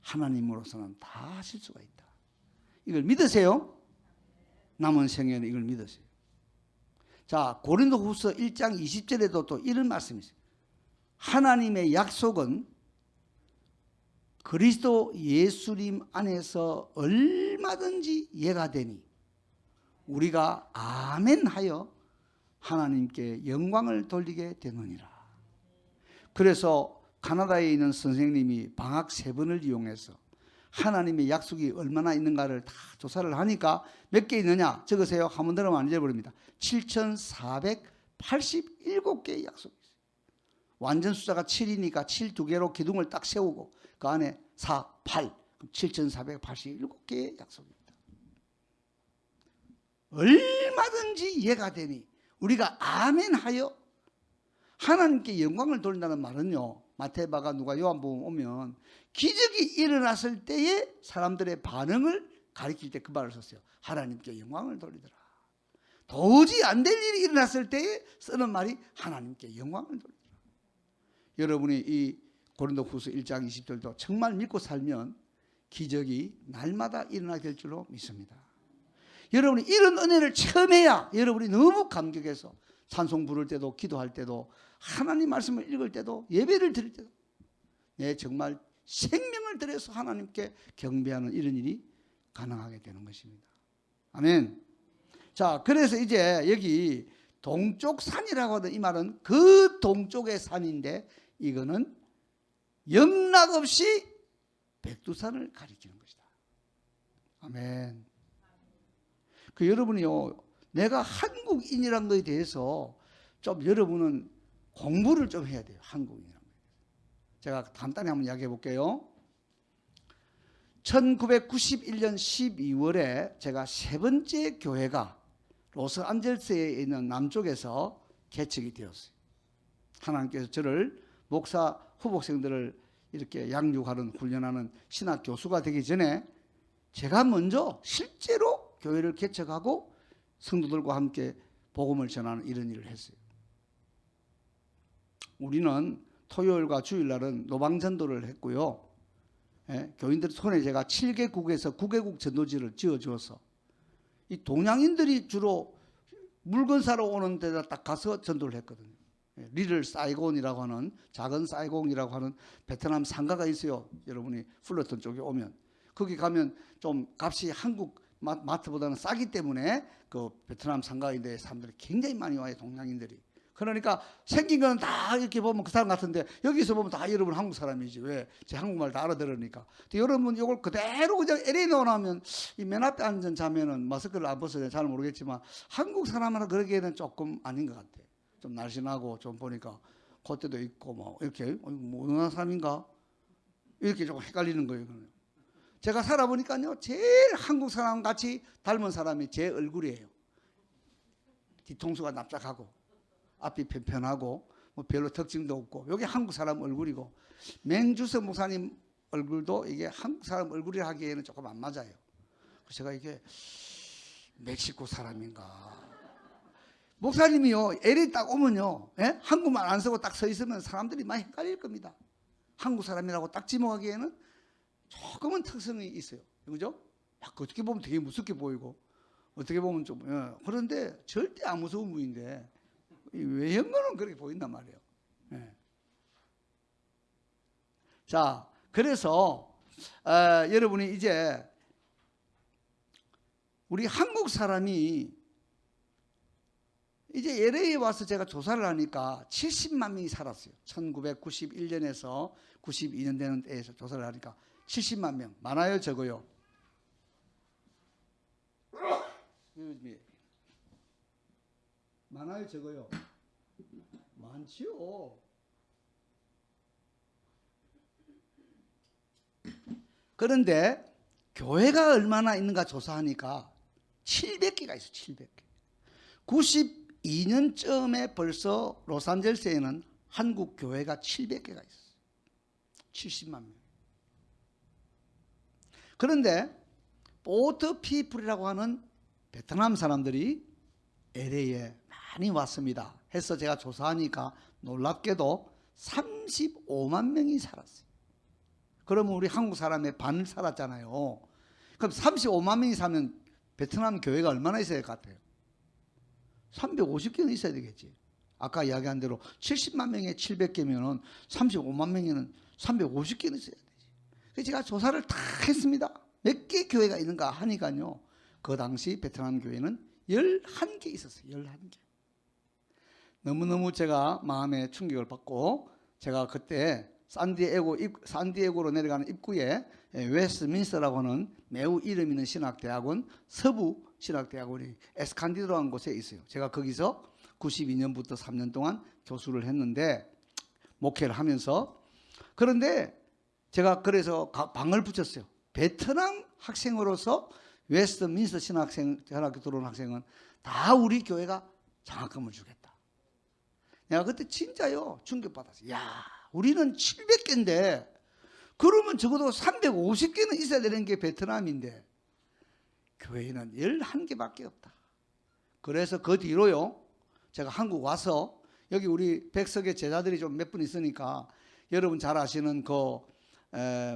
하나님으로서는 다 하실 수가 있다. 이걸 믿으세요? 남은 생애는 이걸 믿으세요. 자, 고린도후서 1장 20절에도 또 이런 말씀이 있어요. 하나님의 약속은 그리스도 예수님 안에서 얼마든지 예가 되니 우리가 아멘 하여 하나님께 영광을 돌리게 되느니라. 그래서 가나다에 있는 선생님이 방학 3번을 이용해서 하나님의 약속이 얼마나 있는가를 다 조사를 하니까 몇 개 있느냐 적으세요. 한번 들으면 안 잊어버립니다. 7,487개의 약속이 있어요. 완전 숫자가 7이니까 7 2개로 기둥을 딱 세우고 그 안에 4, 8, 7,487개의 약속입니다. 얼마든지 이해가 되니 우리가 아멘하여 하나님께 영광을 돌린다는 말은요, 마태바가 누가 요한복음 오면 기적이 일어났을 때에 사람들의 반응을 가리킬 때 그 말을 썼어요. 하나님께 영광을 돌리더라. 도저히 안 될 일이 일어났을 때에 쓰는 말이 하나님께 영광을 돌리더라. 여러분이 이 고린도후서 1장 20절도 정말 믿고 살면 기적이 날마다 일어나게 될 줄로 믿습니다. 여러분이 이런 은혜를 처음 해야 여러분이 너무 감격해서 찬송 부를 때도 기도할 때도 하나님 말씀을 읽을 때도 예배를 드릴 때도 정말 생명을 들여서 하나님께 경배하는 이런 일이 가능하게 되는 것입니다. 아멘. 자, 그래서 이제 여기 동쪽 산이라고 하던 이 말은 그 동쪽의 산인데 이거는 영락없이 백두산을 가리키는 것이다. 아멘. 그 여러분이요, 내가 한국인이란 것에 대해서 좀 여러분은 공부를 좀 해야 돼요. 한국인이란 거에 대해서. 제가 간단히 한번 이야기해 볼게요. 1991년 12월에 제가 세 번째 교회가 로스안젤스에 있는 남쪽에서 개척이 되었어요. 하나님께서 저를 목사 후복생들을 이렇게 양육하는 훈련하는 신학 교수가 되기 전에 제가 먼저 실제로 교회를 개척하고 성도들과 함께 복음을 전하는 이런 일을 했어요. 우리는 토요일과 주일날은 노방전도를 했고요. 교인들 손에 제가 7개국에서 9개국 전도지를 지어주어서 이 동양인들이 주로 물건 사러 오는 데다 딱 가서 전도를 했거든요. 리를 사이곤이라고 하는 작은 사이공이라고 하는 베트남 상가가 있어요. 여러분이 풀러턴 쪽에 오면 거기 가면 좀 값이 한국 마트보다는 싸기 때문에 그 베트남 상가인데 사람들이 굉장히 많이 와요. 동양인들이. 그러니까 생긴 건 다 이렇게 보면 그 사람 같은데 여기서 보면 다 여러분 한국 사람이지. 왜? 제 한국말 다 알아들으니까. 근데 여러분 이걸 그대로 그냥 LA 나오면 이 맨 앞에 앉은 자매는 마스크를 안 벗어서 잘 모르겠지만 한국 사람하고 그러기에는 조금 아닌 것 같아. 좀 날씬하고 좀 보니까 콧대도 있고 뭐 이렇게 뭐 어느 사람인가 이렇게 조금 헷갈리는 거예요. 제가 살아보니까요 제일 한국 사람 같이 닮은 사람이 제 얼굴이에요. 뒤통수가 납작하고 앞이 편편하고 뭐 별로 특징도 없고 여기 한국 사람 얼굴이고 맹주석 목사님 얼굴도 이게 한국 사람 얼굴이라 하기에는 조금 안 맞아요. 그래서 제가 이게 멕시코 사람인가. 목사님이요 LA 딱 오면요 한국말 안 쓰고 딱 서 있으면 사람들이 많이 헷갈릴 겁니다. 한국 사람이라고 딱 지목하기에는 조금은 특성이 있어요. 그죠? 어떻게 보면 되게 무섭게 보이고 어떻게 보면 좀 그런데 절대 안 무서운 분인데 외형으로는 그렇게 보인단 말이에요. 자, 그래서 여러분이 이제 우리 한국 사람이 이제 LA에 와서 제가 조사를 하니까 70만 명이 살았어요. 1991년에서 92년 되는 때에서 조사를 하니까 70만 명. 많아요, 적어요? 많아요, 적어요? 많지요. 그런데 교회가 얼마나 있는가 조사하니까 700개가 있어요. 700개. 92년쯤에 벌써 로스앤젤레스에는 한국 교회가 700개가 있었어요. 70만 명. 그런데 보트 피플이라고 하는 베트남 사람들이 LA에 많이 왔습니다. 해서 제가 조사하니까 놀랍게도 35만 명이 살았어요. 그러면 우리 한국 사람의 반을 살았잖아요. 그럼 35만 명이 살면 베트남 교회가 얼마나 있어야 될 것 같아요? 350개는 있어야 되겠지. 아까 이야기한 대로 70만 명에 700개면은 35만 명에는 350개는 있어야 되지. 그래서 제가 조사를 다 했습니다. 몇 개 교회가 있는가 하니까요. 그 당시 베트남 교회는 11개 있었어요. 11개. 너무너무 제가 마음에 충격을 받고 제가 그때 산디에고로 내려가는 입구에 웨스트민스터라고 하는 매우 이름 있는 신학대학원, 서부 신학대학원이 에스칸디도라는 곳에 있어요. 제가 거기서 92년부터 3년 동안 교수를 했는데 목회를 하면서 그런데 제가 그래서 방을 붙였어요. 베트남 학생으로서 웨스트민스터 신학교 들어온 학생은 다 우리 교회가 장학금을 주겠다. 내가 그때 진짜요 충격받았어요. 야, 우리는 700개인데 그러면 적어도 350개는 있어야 되는 게 베트남인데 교회는 11개밖에 없다. 그래서 그 뒤로요 제가 한국 와서 여기 우리 백석의 제자들이 좀 몇 분 있으니까 여러분 잘 아시는 그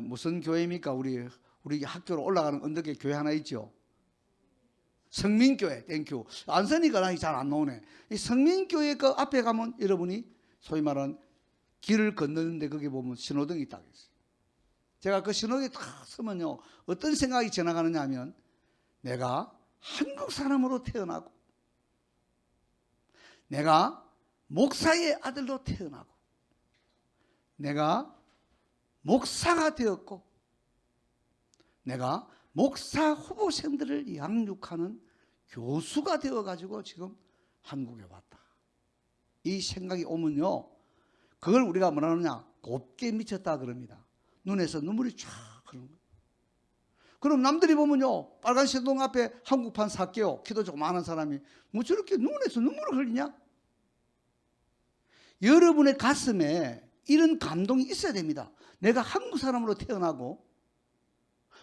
무슨 교회입니까? 우리 학교로 올라가는 언덕에 교회 하나 있죠. 성민교회. 땡큐. 안 쓰니까 잘 안 나오네. 이 성민교회 그 앞에 가면 여러분이 소위 말하는 길을 건너는데 거기 보면 신호등이 딱 있어요. 제가 그 신호등이 딱 서면요 어떤 생각이 지나가느냐 하면 내가 한국 사람으로 태어나고 내가 목사의 아들로 태어나고 내가 목사가 되었고 내가 목사 후보생들을 양육하는 교수가 되어가지고 지금 한국에 왔다. 이 생각이 오면요 그걸 우리가 뭐라 하느냐 곱게 미쳤다 그럽니다. 눈에서 눈물이 쫙 흐르는 거예요. 그럼 남들이 보면요 빨간 신동 앞에 한국판 샀게요 키도 조그마한 사람이 뭐 저렇게 눈에서 눈물을 흘리냐? 여러분의 가슴에 이런 감동이 있어야 됩니다. 내가 한국 사람으로 태어나고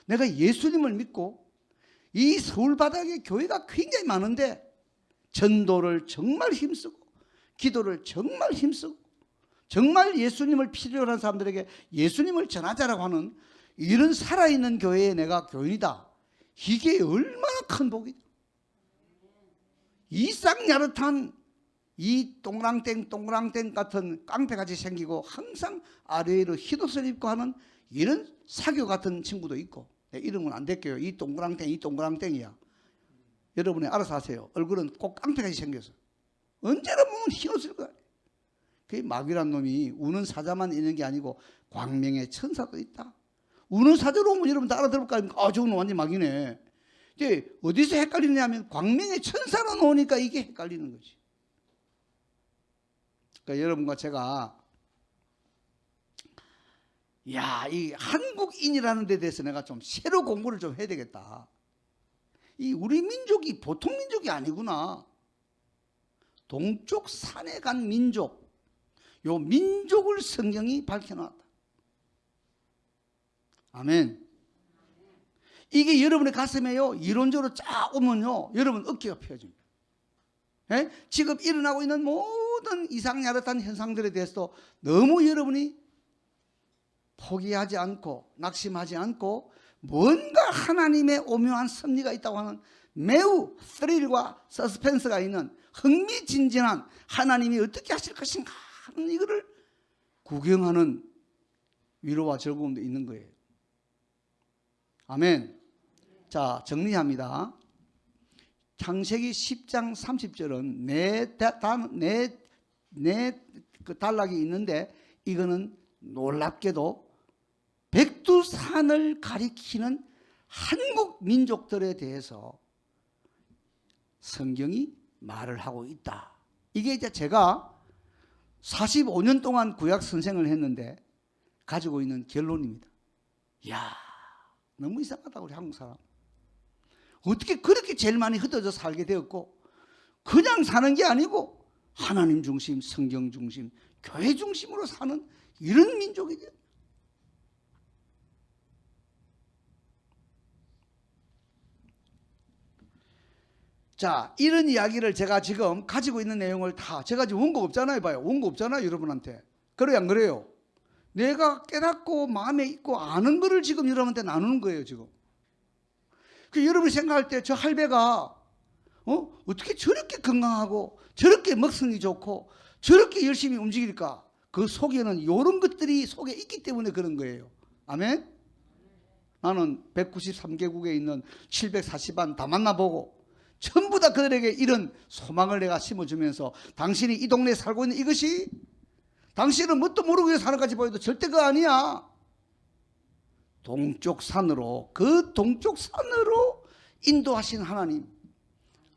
내가 예수님을 믿고 이 서울 바닥에 교회가 굉장히 많은데 전도를 정말 힘쓰고 기도를 정말 힘쓰고 정말 예수님을 필요로 하는 사람들에게 예수님을 전하자라고 하는 이런 살아있는 교회에 내가 교인이다. 이게 얼마나 큰 복이다. 이 쌍야릇한 이 동그랑땡 같은 깡패같이 생기고 항상 아래로 흰옷을 입고 하는 이런 사교 같은 친구도 있고, 내 이름은 안 될게요. 이 동그랑땡이야. 여러분이 알아서 하세요. 얼굴은 꼭 깡패같이 생겨서 언제나 보면 흰옷을 입고 다녀요. 그 마귀란 놈이 우는 사자만 있는 게 아니고 광명의 천사도 있다. 우는 사자로 오면 여러분 다 알아들을까요? 저건 완전 마귀네. 이제 어디서 헷갈리냐면 광명의 천사로 나오니까 이게 헷갈리는 거지. 그러니까 여러분과 제가 이 한국인이라는 데 대해서 내가 좀 새로 공부를 좀 해야 되겠다. 이 우리 민족이 보통 민족이 아니구나. 동쪽 산에 간 민족, 요 민족을 성경이 밝혀놨다. 아멘. 이게 여러분의 가슴에요 이론적으로 쫙 오면요 여러분 어깨가 펴집니다. 예? 지금 일어나고 있는 모든 이상야릇한 현상들에 대해서도 너무 여러분이 포기하지 않고 낙심하지 않고 뭔가 하나님의 오묘한 섭리가 있다고 하는 매우 스릴과 서스펜스가 있는 흥미진진한 하나님이 어떻게 하실 것인가 하는 이거를 구경하는 위로와 즐거움도 있는 거예요. 아멘. 자, 정리합니다. 창세기 10장 30절은 네 단락이 있는데 이거는 놀랍게도 백두산을 가리키는 한국 민족들에 대해서 성경이 말을 하고 있다. 이게 이제 제가 45년 동안 구약 선생을 했는데 가지고 있는 결론입니다. 이야, 너무 이상하다 우리 한국 사람. 어떻게 그렇게 제일 많이 흩어져 살게 되었고 그냥 사는 게 아니고 하나님 중심, 성경 중심, 교회 중심으로 사는 이런 민족이 돼요. 자, 이런 이야기를 제가 지금 가지고 있는 내용을 다 제가 지금 원고 없잖아요. 봐요. 원고 없잖아요. 여러분한테. 그래요 안 그래요? 내가 깨닫고 마음에 있고 아는 거를 지금 여러분한테 나누는 거예요. 지금. 그 여러분이 생각할 때 저 할배가 어떻게 저렇게 건강하고 저렇게 먹성이 좋고 저렇게 열심히 움직일까? 그 속에는 이런 것들이 속에 있기 때문에 그런 거예요. 아멘? 나는 193개국에 있는 740만 다 만나보고 전부 다 그들에게 이런 소망을 내가 심어주면서 당신이 이 동네에 살고 있는 이것이 당신은 뭣도 모르고 사는 것까지 보여도 절대 그거 아니야. 동쪽 산으로 그 동쪽 산으로 인도하신 하나님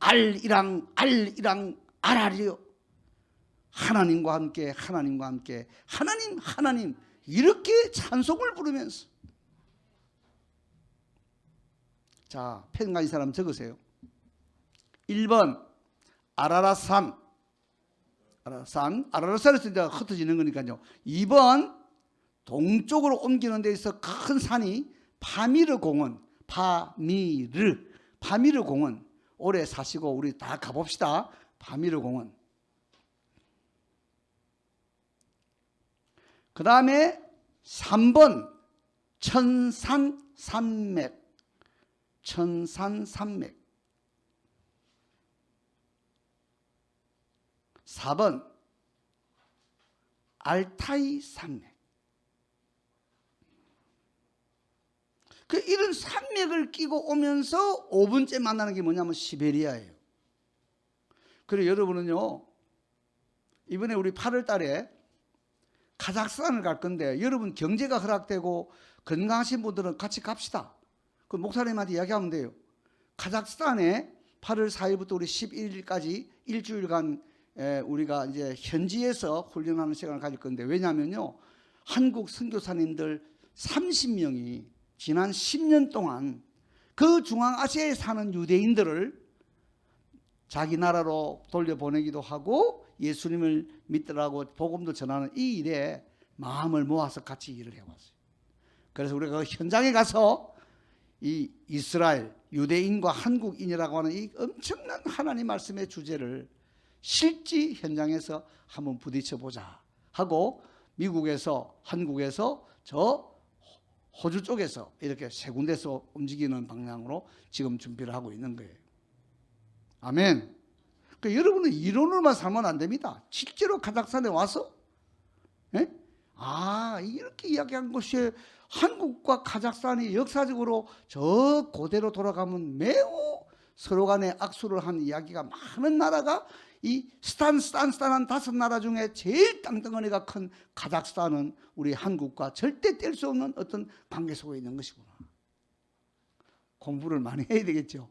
알이랑 알아리요. 하나님과 함께 하나님 이렇게 찬송을 부르면서 자, 펜 가진 사람 적으세요. 1번 아라랏산 아라랏산에서 이제 흩어지는 거니까요. 2번 동쪽으로 옮기는 데 있어 큰 산이 파미르 공원 파미르 공원 오래 사시고 우리 다 가봅시다. 파미르 공원. 그 다음에 3번 천산산맥 4번 알타이 산맥. 이런 산맥을 끼고 오면서 5번째 만나는 게 뭐냐면 시베리아예요. 그래서 여러분은요 이번에 우리 8월 달에 카자흐스탄을 갈 건데 여러분 경제가 허락되고 건강하신 분들은 같이 갑시다. 그 목사님한테 이야기하면 돼요. 카자흐스탄에 8월 4일부터 우리 11일까지 일주일간 우리가 이제 현지에서 훈련하는 시간을 가질 건데 왜냐하면요 한국 선교사님들 30명이 지난 10년 동안 그 중앙아시아에 사는 유대인들을 자기 나라로 돌려보내기도 하고 예수님을 믿으라고 복음도 전하는 이 일에 마음을 모아서 같이 일을 해왔어요. 그래서 우리가 그 현장에 가서 이 이스라엘 유대인과 한국인이라고 하는 이 엄청난 하나님 말씀의 주제를 실제 현장에서 한번 부딪혀 보자 하고 미국에서 한국에서 저 호주 쪽에서 이렇게 세 군데서 움직이는 방향으로 지금 준비를 하고 있는 거예요. 아멘. 그러니까 여러분은 이론으로만 살면 안 됩니다. 실제로 카자흐스탄에 와서 이렇게 이야기한 것이 한국과 카자흐스탄이 역사적으로 저 고대로 돌아가면 매우 서로 간에 악수를 한 이야기가 많은 나라가 이 스탄한 5나라 중에 제일 땅덩어리가 큰 카자흐스탄은 우리 한국과 절대 뗄 수 없는 어떤 관계 속에 있는 것이구나. 공부를 많이 해야 되겠죠.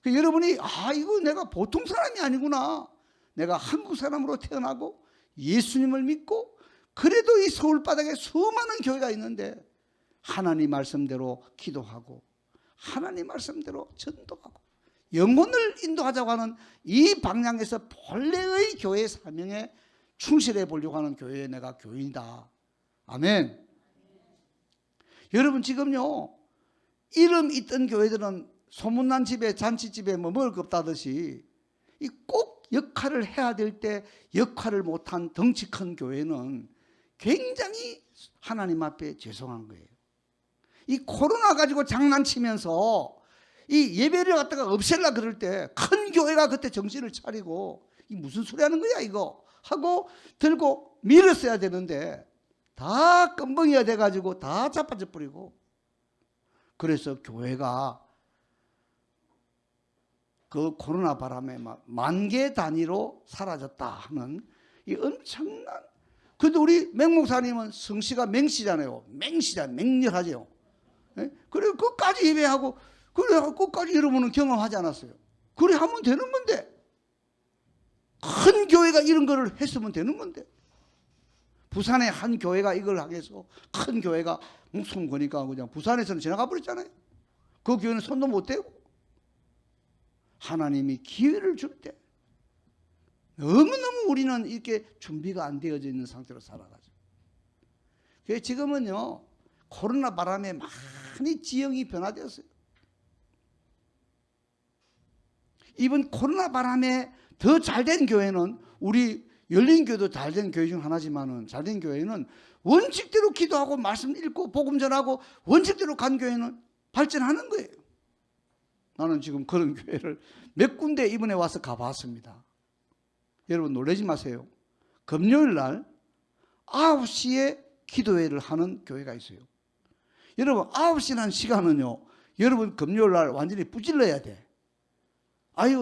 여러분이 이거 내가 보통 사람이 아니구나. 내가 한국 사람으로 태어나고 예수님을 믿고 그래도 이 서울바닥에 수많은 교회가 있는데 하나님 말씀대로 기도하고 하나님 말씀대로 전도하고 영혼을 인도하자고 하는 이 방향에서 본래의 교회 사명에 충실해 보려고 하는 교회에 내가 교인이다. 아멘. 여러분 지금요 이름 있던 교회들은 소문난 집에 잔치집에 뭐 먹을 것 없다듯이 이 꼭 역할을 해야 될 때 역할을 못한 덩치 큰 교회는 굉장히 하나님 앞에 죄송한 거예요. 이 코로나 가지고 장난치면서 이 예배를 갖다가 없앨라 그럴 때 큰 교회가 그때 정신을 차리고 이 무슨 소리 하는 거야 이거 하고 들고 밀었어야 되는데 다 껌벙이가 돼가지고 다 자빠져 버리고 그래서 교회가 그 코로나 바람에 막 만개 단위로 사라졌다 하는 이 엄청난. 그런데 우리 맹목사님은 성씨가 맹씨잖아요. 맹렬하죠. 그리고 끝까지 예배하고 그래 끝까지 여러분은 경험하지 않았어요. 그래 하면 되는 건데 큰 교회가 이런 거를 했으면 되는 건데 부산의 한 교회가 이걸 하게 해서 큰 교회가 목숨 거니까 그냥 부산에서는 지나가 버렸잖아요. 그 교회는 손도 못 대고 하나님이 기회를 줄 때 너무너무 우리는 이렇게 준비가 안 되어져 있는 상태로 살아가죠. 그래서 지금은요 코로나 바람에 많이 지형이 변화되었어요. 이번 코로나 바람에 더 잘된 교회는 우리 열린교회도 잘된 교회 중 하나지만은 잘된 교회는 원칙대로 기도하고 말씀 읽고 복음 전하고 원칙대로 간 교회는 발전하는 거예요. 나는 지금 그런 교회를 몇 군데 이번에 와서 가봤습니다. 여러분 놀라지 마세요. 금요일 날 9시에 기도회를 하는 교회가 있어요. 여러분 9시라는 시간은요 여러분 금요일 날 완전히 부질러야 돼.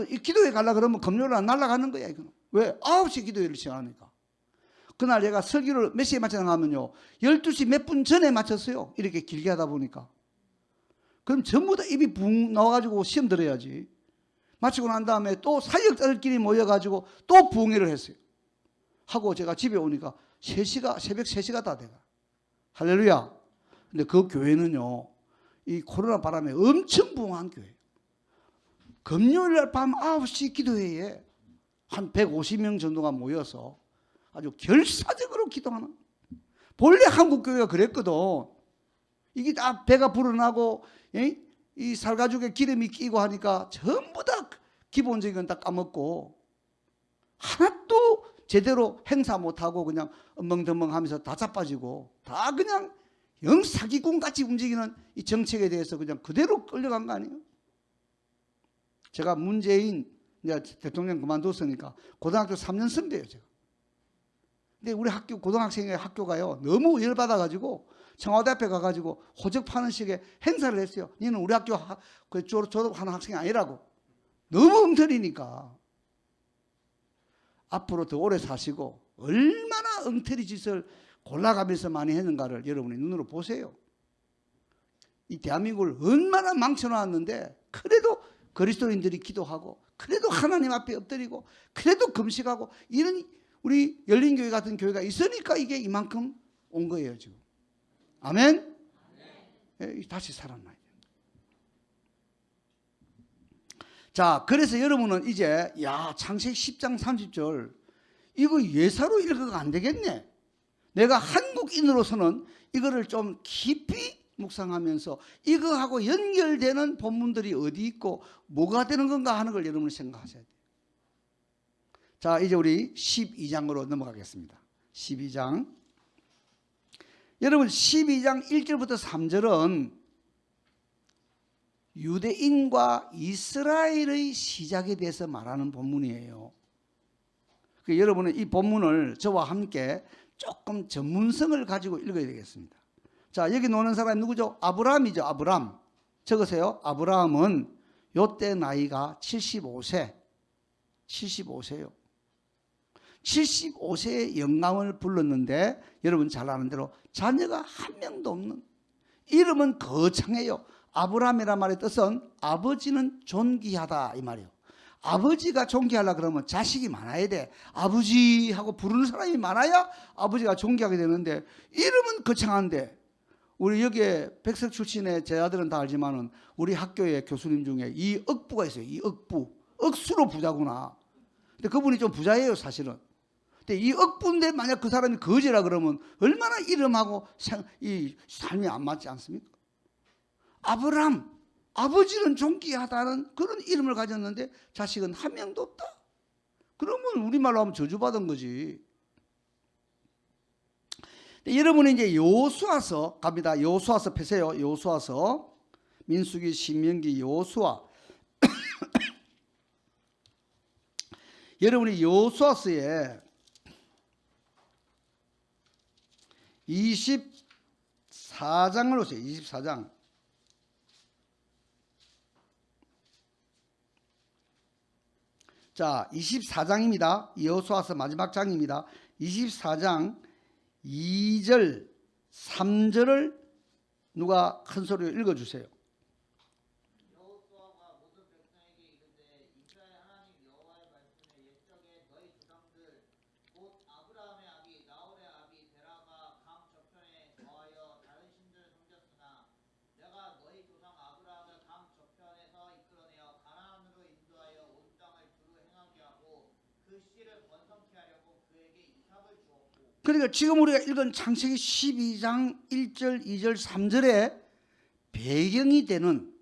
이 기도회 가려고 그러면 금요일 날 날아가는 거야 이거는. 왜? 9시 기도회를 시작하니까. 그날 제가 설교를 몇 시에 마쳤나 하면요 12시 몇 분 전에 마쳤어요. 이렇게 길게 하다 보니까. 그럼 전부 다 입이 붕 나와가지고 시험 들어야지. 마치고 난 다음에 또 사역자들끼리 모여가지고 또 부흥회를 했어요. 하고 제가 집에 오니까 새벽 3시가 다 돼가. 할렐루야. 근데 그 교회는요 이 코로나 바람에 엄청 부흥한 교회예요. 금요일 날 밤 9시 기도회에 한 150명 정도가 모여서 아주 결사적으로 기도하는. 본래 한국 교회가 그랬거든. 이게 다 배가 불어나고 이 살가죽에 기름이 끼고 하니까 전부 다 기본적인 건 다 까먹고 하나도 제대로 행사 못하고 그냥 엉멍덩멍하면서 다 자빠지고 다 그냥 영사기꾼같이 움직이는 이 정책에 대해서 그냥 그대로 끌려간 거 아니에요? 제가 문재인 대통령 그만뒀으니까 고등학교 3년 선배예요 제가. 근데 우리 학교 고등학생의 학교가요 너무 열받아가지고 청와대 앞에 가가지고 호적 파는 식의 행사를 했어요. 너는 우리 학교 졸업하는 학생이 아니라고. 너무 엉터리니까. 앞으로 더 오래 사시고 얼마나 엉터리 짓을 골라가면서 많이 했는가를 여러분이 눈으로 보세요. 이 대한민국을 얼마나 망쳐놨는데 그래도 그리스도인들이 기도하고 그래도 하나님 앞에 엎드리고 그래도 금식하고 이런 우리 열린교회 같은 교회가 있으니까 이게 이만큼 온 거예요 지금. 아멘? 다시 살아나야 돼요. 자, 그래서 여러분은 이제 창세기 10장 30절 이거 예사로 읽어가 안 되겠네. 내가 한국인으로서는 이거를 좀 깊이 묵상하면서 이거하고 연결되는 본문들이 어디 있고 뭐가 되는 건가 하는 걸 여러분이 생각하셔야 돼요. 자, 이제 우리 12장으로 넘어가겠습니다. 12장 여러분 12장 1절부터 3절은 유대인과 이스라엘의 시작에 대해서 말하는 본문이에요. 여러분은 이 본문을 저와 함께 조금 전문성을 가지고 읽어야 되겠습니다. 자, 여기 노는 사람이 누구죠? 아브라함이죠. 아브라함. 적으세요. 아브라함은 요때 나이가 75세. 75세요. 75세의 영광을 불렀는데 여러분 잘 아는 대로 자녀가 한 명도 없는, 이름은 거창해요. 아브라함이란 말의 뜻은 아버지는 존귀하다 이 말이에요. 아버지가 존귀하려 그러면 자식이 많아야 돼. 아버지 하고 부르는 사람이 많아야 아버지가 존귀하게 되는데 이름은 거창한데, 우리 여기에 백석 출신의 제 아들은 다 알지만은 우리 학교의 교수님 중에 이억부가 있어요. 이억부. 억수로 부자구나. 근데 그분이 좀 부자예요 사실은. 근데 이억부인데 만약 그 사람이 거지라 그러면 얼마나 이름하고 이 삶이 안 맞지 않습니까? 아브라함, 아버지는 존귀하다는 그런 이름을 가졌는데 자식은 한 명도 없다. 그러면 우리말로 하면 저주받은 거지. 여러분이 이제 여호수아서 갑니다. 여호수아서 펴세요. 여호수아서, 민수기, 신명기, 여호수아. 여러분이 여호수아서에 24장을 보세요. 24장. 자, 24장입니다. 여호수아서 마지막 장입니다. 24장 2절, 3절을 누가 큰 소리로 읽어주세요. 여호수아가 모든 백성에게 이르되 이스라엘 하나님 여호와의 말씀에 옛적에 너희 조상들 곧 아브라함의 아비 나홀의 아비 데라가 강 저편에 거하여 다른 신들을 섬겼으나 내가 너희 조상 아브라함을 강 저편에서 이끌어내어 가나안으로 인도하여 온 땅을 두루 행하게 하고 그 씨를 번성케 하려고 그에게 이삭을 주었고. 그러니까 지금 우리가 읽은 창세기 12장 1절, 2절, 3절에 배경이 되는,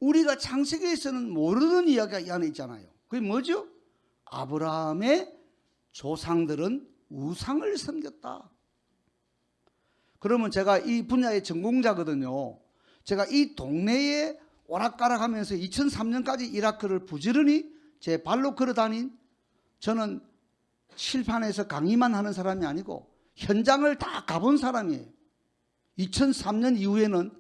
우리가 창세기에서는 모르는 이야기가 이 안에 있잖아요. 그게 뭐죠? 아브라함의 조상들은 우상을 섬겼다. 그러면 제가 이 분야의 전공자거든요. 제가 이 동네에 오락가락하면서 2003년까지 이라크를 부지런히 제 발로 걸어다닌, 저는 칠판에서 강의만 하는 사람이 아니고 현장을 다 가본 사람이에요. 2003년 이후에는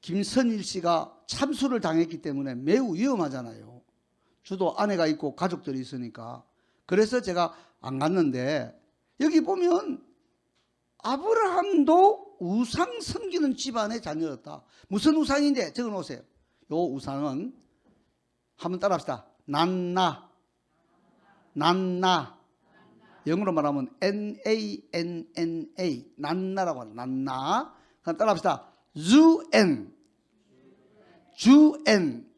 김선일 씨가 참수를 당했기 때문에 매우 위험하잖아요. 저도 아내가 있고 가족들이 있으니까. 그래서 제가 안 갔는데, 여기 보면 아브라함도 우상 섬기는 집안의 자녀였다. 무슨 우상인데 적어 놓으세요. 요 우상은 한번 따라합시다. 난나. 난나. 영어로 말하면 N-A-N-N-A, 난나라고 하는 난나. 그럼 따라합시다. 주엔. 주엔.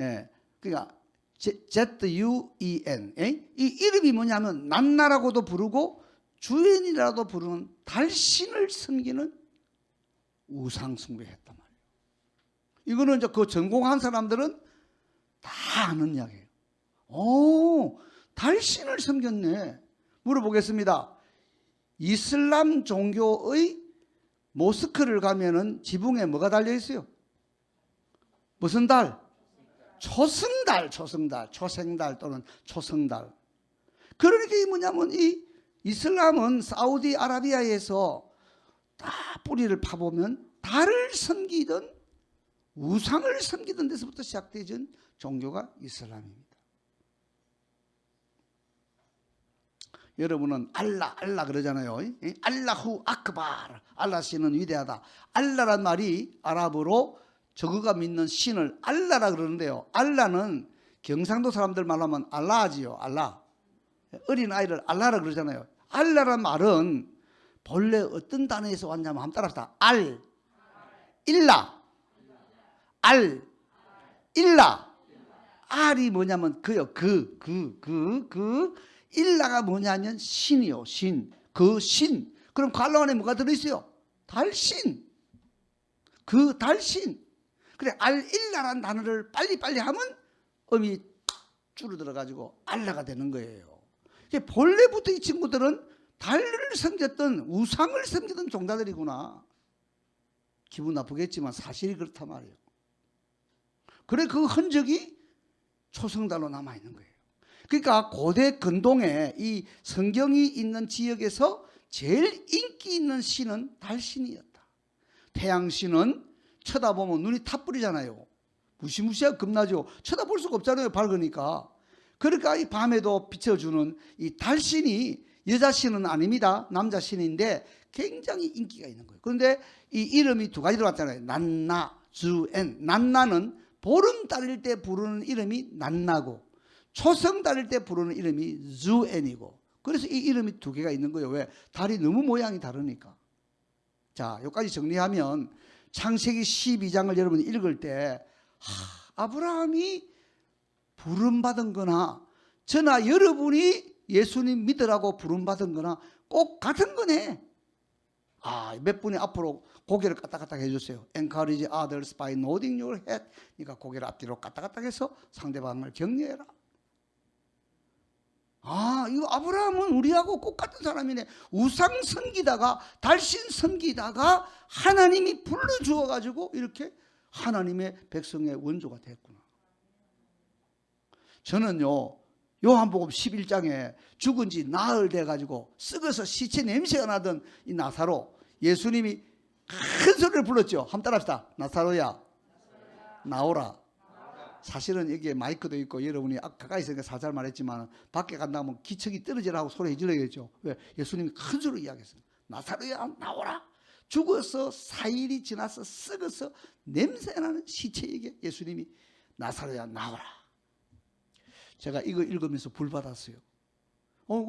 예. 그러니까 Z-U-E-N. 이 이름이 뭐냐면 난나라고도 부르고 주엔이라도 부르는 달신을 섬기는 우상 숭배했단 말이에요. 이거는 이제 그 전공한 사람들은 다 아는 이야기예요. 오, 달신을 섬겼네. 물어보겠습니다. 이슬람 종교의 모스크를 가면은 지붕에 뭐가 달려 있어요? 무슨 달? 초승달, 초승달, 초생달 또는 초승달. 그러니까 이 뭐냐면 이 이슬람은 사우디아라비아에서 다 뿌리를 파보면 달을 섬기던, 우상을 섬기던 데서부터 시작되던 종교가 이슬람입니다. 여러분은 알라 그러잖아요. 알라후 아크바르, 알라 신은 위대하다. 알라란 말이 아랍어로 저그가 믿는 신을 알라라 그러는데요. 알라는 경상도 사람들 말로 하면 알라지요. 알라. 어린 아이를 알라라 그러잖아요. 알라란 말은 본래 어떤 단어에서 왔냐면 한번 따라합시다. 알, 일라, 알, 일라. 알이 뭐냐면 그요. 일라가 뭐냐면 신이요. 신. 그 신. 그럼 그 알라 안에 뭐가 들어있어요? 달신. 그 달신. 그래, 알일라라는 단어를 빨리 하면 음이 줄어들어 가지고 알라가 되는 거예요. 본래부터 이 친구들은 달을 섬겼던 우상을 섬기던 종자들이구나. 기분 나쁘겠지만 사실이 그렇단 말이에요. 그래 그 흔적이 초승달로 남아있는 거예요. 그러니까 고대 근동에 이 성경이 있는 지역에서 제일 인기 있는 신은 달신이었다. 태양신은 쳐다보면 눈이 타뿌리잖아요. 무시무시하게 겁나죠. 쳐다볼 수가 없잖아요. 밝으니까. 그러니까 이 밤에도 비춰주는 이 달신이 여자신은 아닙니다. 남자신인데 굉장히 인기가 있는 거예요. 그런데 이 이름이 두 가지 들어갔잖아요. 난나, 주엔. 난나는 보름달일 때 부르는 이름이 난나고 초성달일 때 부르는 이름이 주엔이고, 그래서 이 이름이 두 개가 있는 거예요. 왜? 달이 너무 모양이 다르니까. 자, 여기까지 정리하면 창세기 12장을 여러분이 읽을 때 아브라함이 부름받은 거나 저나 여러분이 예수님 믿으라고 부름받은 거나 꼭 같은 거네. 몇 분이 앞으로 고개를 까딱까딱 해주세요. Encourage others by nodding your head. 그러니까 고개를 앞뒤로 까딱까딱 해서 상대방을 격려해라. 이거 아브라함은 우리하고 꼭 같은 사람이네. 우상 섬기다가 달신 섬기다가 하나님이 불러주어 가지고 이렇게 하나님의 백성의 원조가 됐구나. 저는요, 요한복음 11장에 죽은 지 나흘 돼가지고 썩어서 시체 냄새가 나던 이 나사로, 예수님이 큰 소리를 불렀죠. 한번 따라합시다. 나사로야, 나오라. 사실은 여기에 마이크도 있고 여러분이 가까이 있으니까 살살 말했지만 밖에 간다면 기척이 떨어지라고 소리 질러야겠죠. 왜? 예수님이 큰 소리로 이야기했어요. 나사로야, 나오라. 죽어서 4일이 지나서 썩어서 냄새나는 시체에게 예수님이 나사로야, 나오라. 제가 이거 읽으면서 불 받았어요.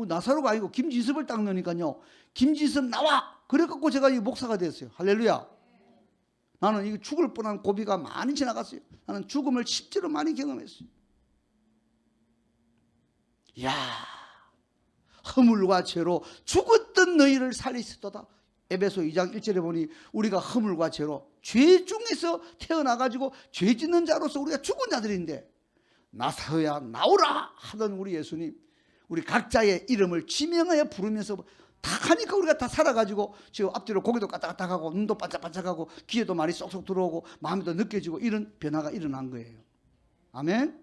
나사로가 아니고 김지섭을 딱 넣으니까요, 김지섭 나와! 그래갖고 제가 이 목사가 됐어요. 할렐루야. 나는 이거 죽을 뻔한 고비가 많이 지나갔어요. 나는 죽음을 실제로 많이 경험했어요. 이야, 허물과 죄로 죽었던 너희를 살리시도다. 에베소 2장 1절에 보니 우리가 허물과 죄로 죄 중에서 태어나가지고 죄 짓는 자로서 우리가 죽은 자들인데, 나사로야, 나오라 하던 우리 예수님, 우리 각자의 이름을 지명하여 부르면서 다 하니까 우리가 다 살아가지고 지금 앞뒤로 고개도 까딱까딱하고 눈도 반짝반짝하고 귀에도 말이 쏙쏙 들어오고 마음에도 느껴지고 이런 변화가 일어난 거예요. 아멘.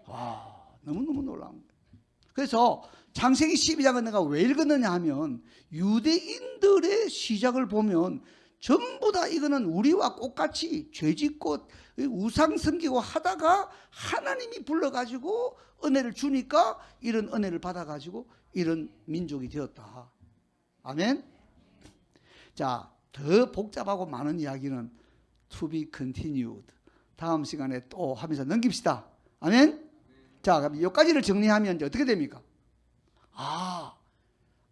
와, 너무너무 놀라운 거예요. 그래서 창세기 12장은 내가 왜 읽었느냐 하면 유대인들의 시작을 보면 전부 다 이거는 우리와 똑같이 죄짓고 우상 섬기고 하다가 하나님이 불러가지고 은혜를 주니까 이런 은혜를 받아가지고 이런 민족이 되었다. 아멘. 자, 더 복잡하고 많은 이야기는 to be continued. 다음 시간에 또 하면서 넘깁시다. 아멘. 자, 그럼 여기까지를 정리하면 이제 어떻게 됩니까?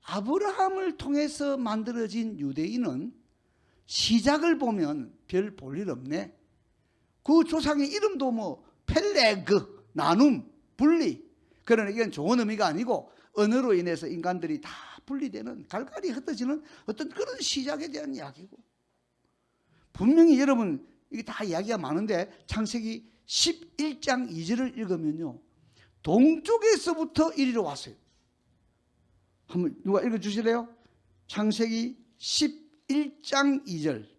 아브라함을 통해서 만들어진 유대인은 시작을 보면 별 볼 일 없네. 그 조상의 이름도 뭐 펠레그, 나눔, 분리. 그러나 이건 좋은 의미가 아니고 언어로 인해서 인간들이 다 분리되는, 갈갈이 흩어지는 어떤 그런 시작에 대한 이야기고, 분명히 여러분 이게 다 이야기가 많은데 창세기 11장 2절을 읽으면요, 동쪽에서부터 이리로 왔어요. 한번 누가 읽어주실래요? 창세기 11장 2절.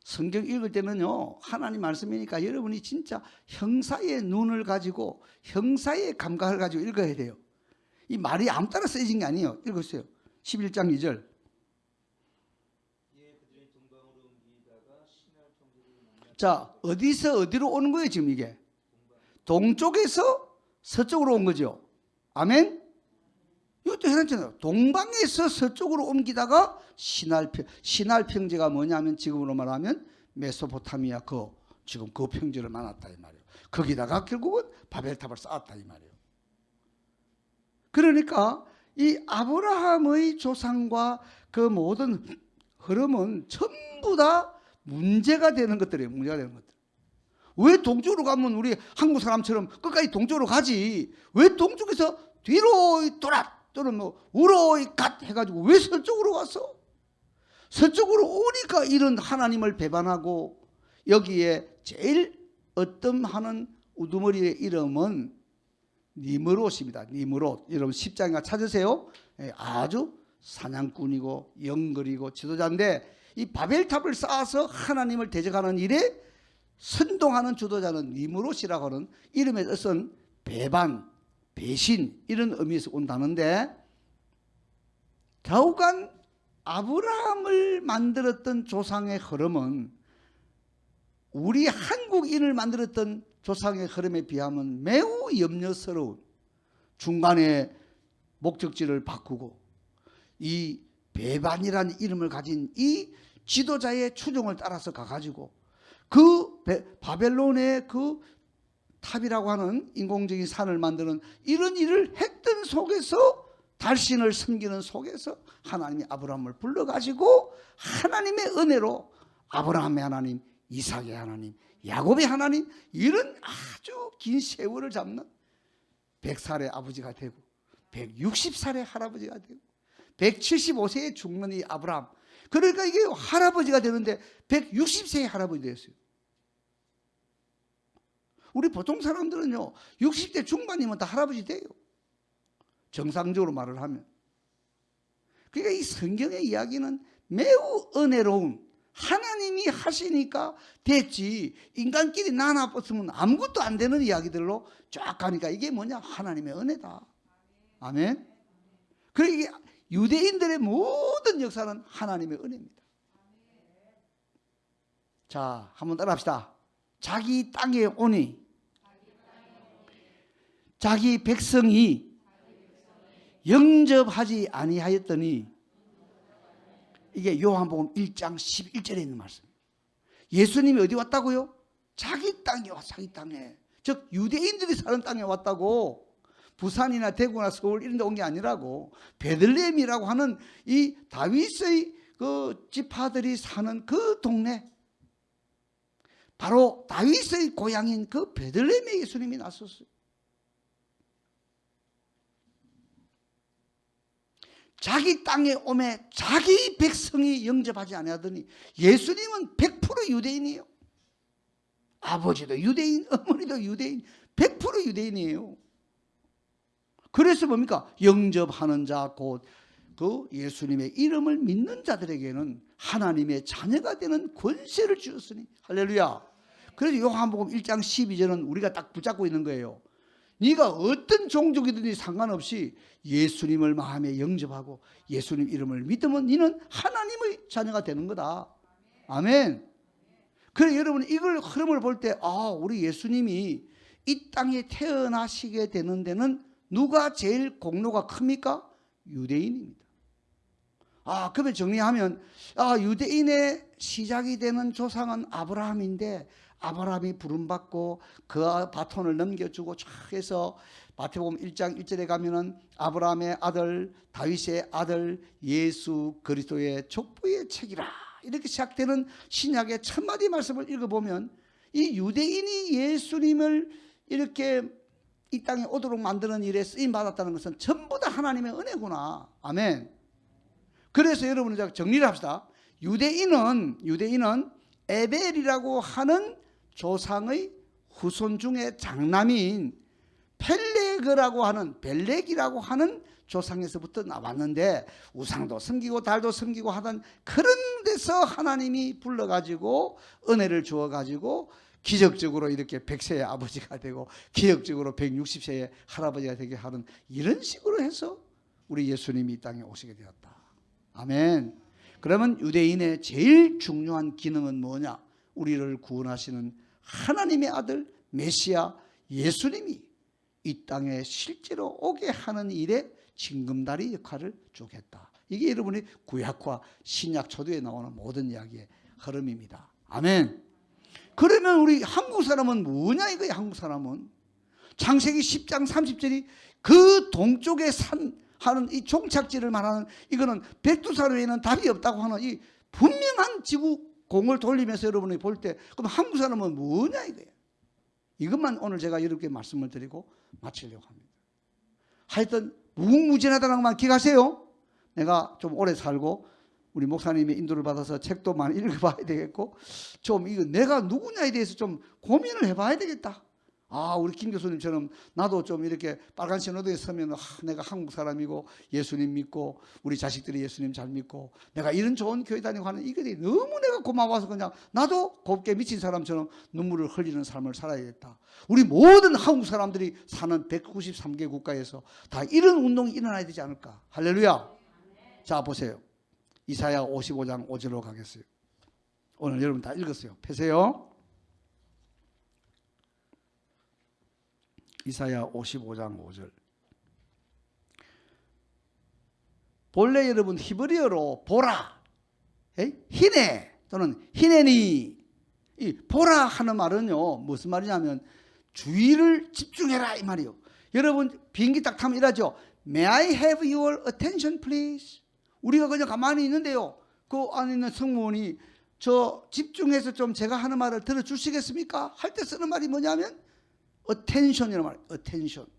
성경 읽을 때는요, 하나님 말씀이니까 여러분이 진짜 형사의 눈을 가지고 형사의 감각을 가지고 읽어야 돼요. 이 말이 아무 따라 쓰여진 게 아니에요. 읽으세요. 11장 2절. 자, 어디서 어디로 오는 거예요 지금 이게? 동쪽에서 서쪽으로 온 거죠. 아멘? 이것도 해놨잖아요. 동방에서 서쪽으로 옮기다가 시날 평지가 뭐냐면 지금으로 말하면 메소포타미아 지금 그 평지를 만났다 이 말이에요. 거기다가 결국은 바벨탑을 쌓았다 이 말이에요. 그러니까 이 아브라함의 조상과 그 모든 흐름은 전부 다 문제가 되는 것들이에요. 문제가 되는 것들. 왜 동쪽으로 가면 우리 한국 사람처럼 끝까지 동쪽으로 가지? 왜 동쪽에서 뒤로 돌아 또는 뭐 우로 갓 해가지고 왜 서쪽으로 갔어? 서쪽으로 오니까 이런 하나님을 배반하고, 여기에 제일 어떤 하는 우두머리의 이름은 니므롯입니다. 니므롯. 여러분 10장에 찾으세요. 아주 사냥꾼이고 영걸이고 지도자인데 이 바벨탑을 쌓아서 하나님을 대적하는 일에 선동하는 주도자는 니므롯이라고 하는 이름의 뜻은 배반, 배신 이런 의미에서 온다는데 좌우간 아브라함을 만들었던 조상의 흐름은 우리 한국인을 만들었던 조상의 흐름에 비하면 매우 염려스러운 중간에 목적지를 바꾸고 이 배반이라는 이름을 가진 이 지도자의 추종을 따라서 가가지고 그 바벨론의 그 탑이라고 하는 인공적인 산을 만드는 이런 일을 했던 속에서 달신을 섬기는 속에서 하나님이 아브라함을 불러가지고 하나님의 은혜로 아브라함의 하나님, 이삭의 하나님, 야곱의 하나님 이런 아주 긴 세월을 잡는 100살의 아버지가 되고 160살의 할아버지가 되고 175세에 죽는 이 아브라함, 그러니까 이게 할아버지가 되는데 160세의 할아버지 됐어요. 우리 보통 사람들은요 60대 중반이면 다 할아버지 돼요, 정상적으로 말을 하면. 그러니까 이 성경의 이야기는 매우 은혜로운, 하나님이 하시니까 됐지 인간끼리 나눠봤으면 아무것도 안 되는 이야기들로 쫙 가니까 이게 뭐냐, 하나님의 은혜다. 아멘. 그러니까 이게 유대인들의 모든 역사는 하나님의 은혜입니다. 자, 한번 따라합시다. 자기 땅에 오니 자기 백성이 영접하지 아니하였더니, 이게 요한복음 1장 11절에 있는 말씀이에요. 예수님이 어디 왔다고요? 자기 땅에 와, 자기 땅에. 즉 유대인들이 사는 땅에 왔다고. 부산이나 대구나 서울 이런 데 온 게 아니라고. 베들레헴이라고 하는 이 다윗의 그 지파들이 사는 그 동네, 바로 다윗의 고향인 그 베들레헴에 예수님이 나섰어요. 자기 땅에 오매 자기 백성이 영접하지 아니하더니, 예수님은 100% 유대인이에요. 아버지도 유대인, 어머니도 유대인, 100% 유대인이에요. 그래서 뭡니까? 영접하는 자, 곧 그 예수님의 이름을 믿는 자들에게는 하나님의 자녀가 되는 권세를 주었으니. 할렐루야. 그래서 요한복음 1장 12절은 우리가 딱 붙잡고 있는 거예요. 네가 어떤 종족이든지 상관없이 예수님을 마음에 영접하고 예수님 이름을 믿으면 너는 하나님의 자녀가 되는 거다. 아멘. 그래 여러분, 이걸 흐름을 볼 때 우리 예수님이 이 땅에 태어나시게 되는 데는 누가 제일 공로가 큽니까? 유대인입니다. 그러면 정리하면 유대인의 시작이 되는 조상은 아브라함인데, 아브라함이 부름받고 그 바톤을 넘겨주고 쫙 해서 마태복음 1장 1절에 가면은 아브라함의 아들, 다윗의 아들, 예수 그리스도의 족보의 책이라, 이렇게 시작되는 신약의 첫 마디 말씀을 읽어보면 이 유대인이 예수님을 이렇게 이 땅에 오도록 만드는 일에 쓰임 받았다는 것은 전부 다 하나님의 은혜구나. 아멘. 그래서 여러분 제가 정리를 합시다. 유대인은 에벨이라고 하는 조상의 후손 중에 장남인 펠렉이라고 하는 조상에서부터 나왔는데, 우상도 섬기고 달도 섬기고 하던 그런 데서 하나님이 불러가지고 은혜를 주어가지고 기적적으로 이렇게 100세의 아버지가 되고 기적적으로 160세의 할아버지가 되게 하는, 이런 식으로 해서 우리 예수님이 이 땅에 오시게 되었다. 아멘. 그러면 유대인의 제일 중요한 기능은 뭐냐? 우리를 구원하시는 하나님의 아들 메시아 예수님이 이 땅에 실제로 오게 하는 일에 징검다리 역할을 쭉 했다. 이게 여러분이 구약과 신약 초도에 나오는 모든 이야기의 흐름입니다. 아멘. 그러면 우리 한국 사람은 뭐냐 이거예요. 한국 사람은 창세기 10장 30절이 그 동쪽에 하는 이 종착지를 말하는, 이거는 백두산 외에는 답이 없다고 하는 이 분명한 지구 공을 돌리면서 여러분이 볼 때, 그럼 한국 사람은 뭐냐 이거예요. 이것만 오늘 제가 여러분께 말씀을 드리고 마치려고 합니다. 하여튼 무궁무진하다는 것만 기억하세요. 내가 좀 오래 살고 우리 목사님의 인도를 받아서 책도 많이 읽어봐야 되겠고, 좀 이거 내가 누구냐에 대해서 좀 고민을 해봐야 되겠다. 우리 김 교수님처럼 나도 좀 이렇게 빨간 신호등에 서면 내가 한국 사람이고 예수님 믿고 우리 자식들이 예수님 잘 믿고 내가 이런 좋은 교회 다니고 하는 이것이 너무 내가 고마워서 그냥 나도 곱게 미친 사람처럼 눈물을 흘리는 삶을 살아야겠다. 우리 모든 한국 사람들이 사는 193개 국가에서 다 이런 운동이 일어나야 되지 않을까. 할렐루야. 자, 보세요. 이사야 55장 5절로 가겠어요. 오늘 여러분 다 읽었어요. 펴세요. 이사야 55장 5절. 본래 여러분 히브리어로 보라, 히네 또는 히네니, 이 보라 하는 말은요 무슨 말이냐면 주의를 집중해라 이 말이요. 여러분 비행기 딱 타면 이러죠. May I have your attention please? 우리가 그냥 가만히 있는데요, 그 안에 있는 승무원이 저 집중해서 좀 제가 하는 말을 들어주시겠습니까? 할 때 쓰는 말이 뭐냐면 attention이라는 말이에요. attention.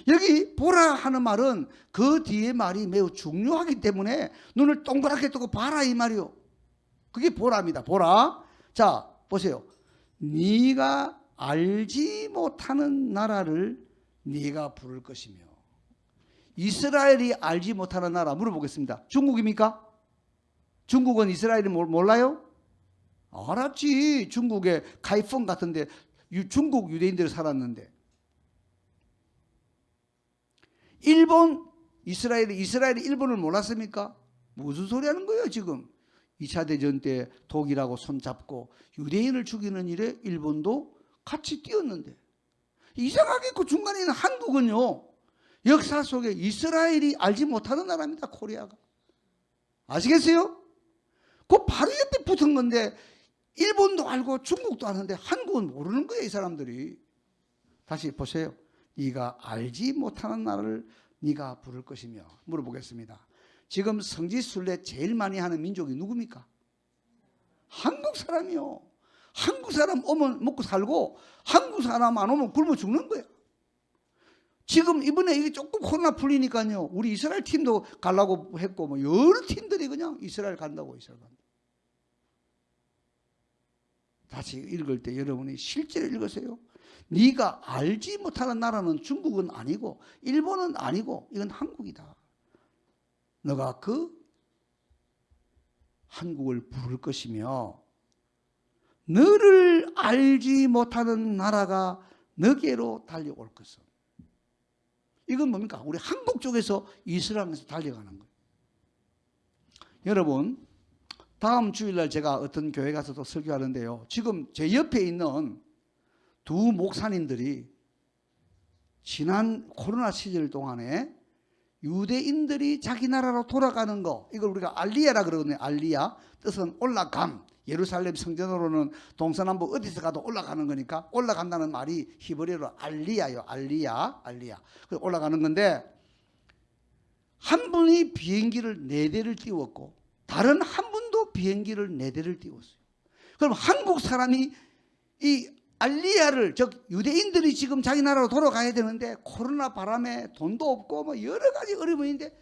여기 보라 하는 말은 그 뒤에 말이 매우 중요하기 때문에 눈을 동그랗게 뜨고 봐라 이 말이요. 그게 보라입니다. 보라. 자, 보세요. 네가 알지 못하는 나라를 네가 부를 것이며. 이스라엘이 알지 못하는 나라 물어보겠습니다. 중국입니까? 중국은 이스라엘이 몰라요? 알았지. 중국에 카이펑 같은데 중국 유대인들이 살았는데. 일본, 이스라엘이 일본을 몰랐습니까? 무슨 소리 하는 거예요 지금? 2차 대전 때 독일하고 손잡고 유대인을 죽이는 일에 일본도 같이 뛰었는데, 이상하게 그 중간에 있는 한국은요 역사 속에 이스라엘이 알지 못하는 나라입니다. 코리아가. 아시겠어요? 그 바로 옆에 붙은 건데 일본도 알고 중국도 아는데 한국은 모르는 거예요 이 사람들이. 다시 보세요. 네가 알지 못하는 나라를 네가 부를 것이며. 물어보겠습니다. 지금 성지순례 제일 많이 하는 민족이 누굽니까? 한국 사람이요. 한국 사람 오면 먹고 살고 한국 사람 안 오면 굶어 죽는 거예요. 지금 이번에 이게 조금 코로나 풀리니까요 우리 이스라엘 팀도 가려고 했고 뭐 여러 팀들이 그냥 이스라엘 간다고. 이스라엘 간다. 다시 읽을 때 여러분이 실제로 읽으세요. 네가 알지 못하는 나라는 중국은 아니고 일본은 아니고 이건 한국이다. 너가 그 한국을 부를 것이며 너를 알지 못하는 나라가 너게로 달려올 것은. 이건 뭡니까? 우리 한국 쪽에서 이스라엘에서 달려가는 거예요. 여러분 다음 주일날 제가 어떤 교회 가서도 설교하는데요, 지금 제 옆에 있는 두 목사님들이 지난 코로나 시절 동안에 유대인들이 자기 나라로 돌아가는 거, 이걸 우리가 알리야라 그러거든요. 알리야, 뜻은 올라감. 예루살렘 성전으로는 동서남북 어디서 가도 올라가는 거니까 올라간다는 말이 히브리어로 알리야요. 알리야. 그래서 올라가는 건데, 한 분이 비행기를 4대를 띄웠고 다른 한 분도 비행기를 4대를 띄웠어요. 그럼 한국 사람이 이 알리야를, 즉 유대인들이 지금 자기 나라로 돌아가야 되는데 코로나 바람에 돈도 없고 뭐 여러 가지 어려움이 있는데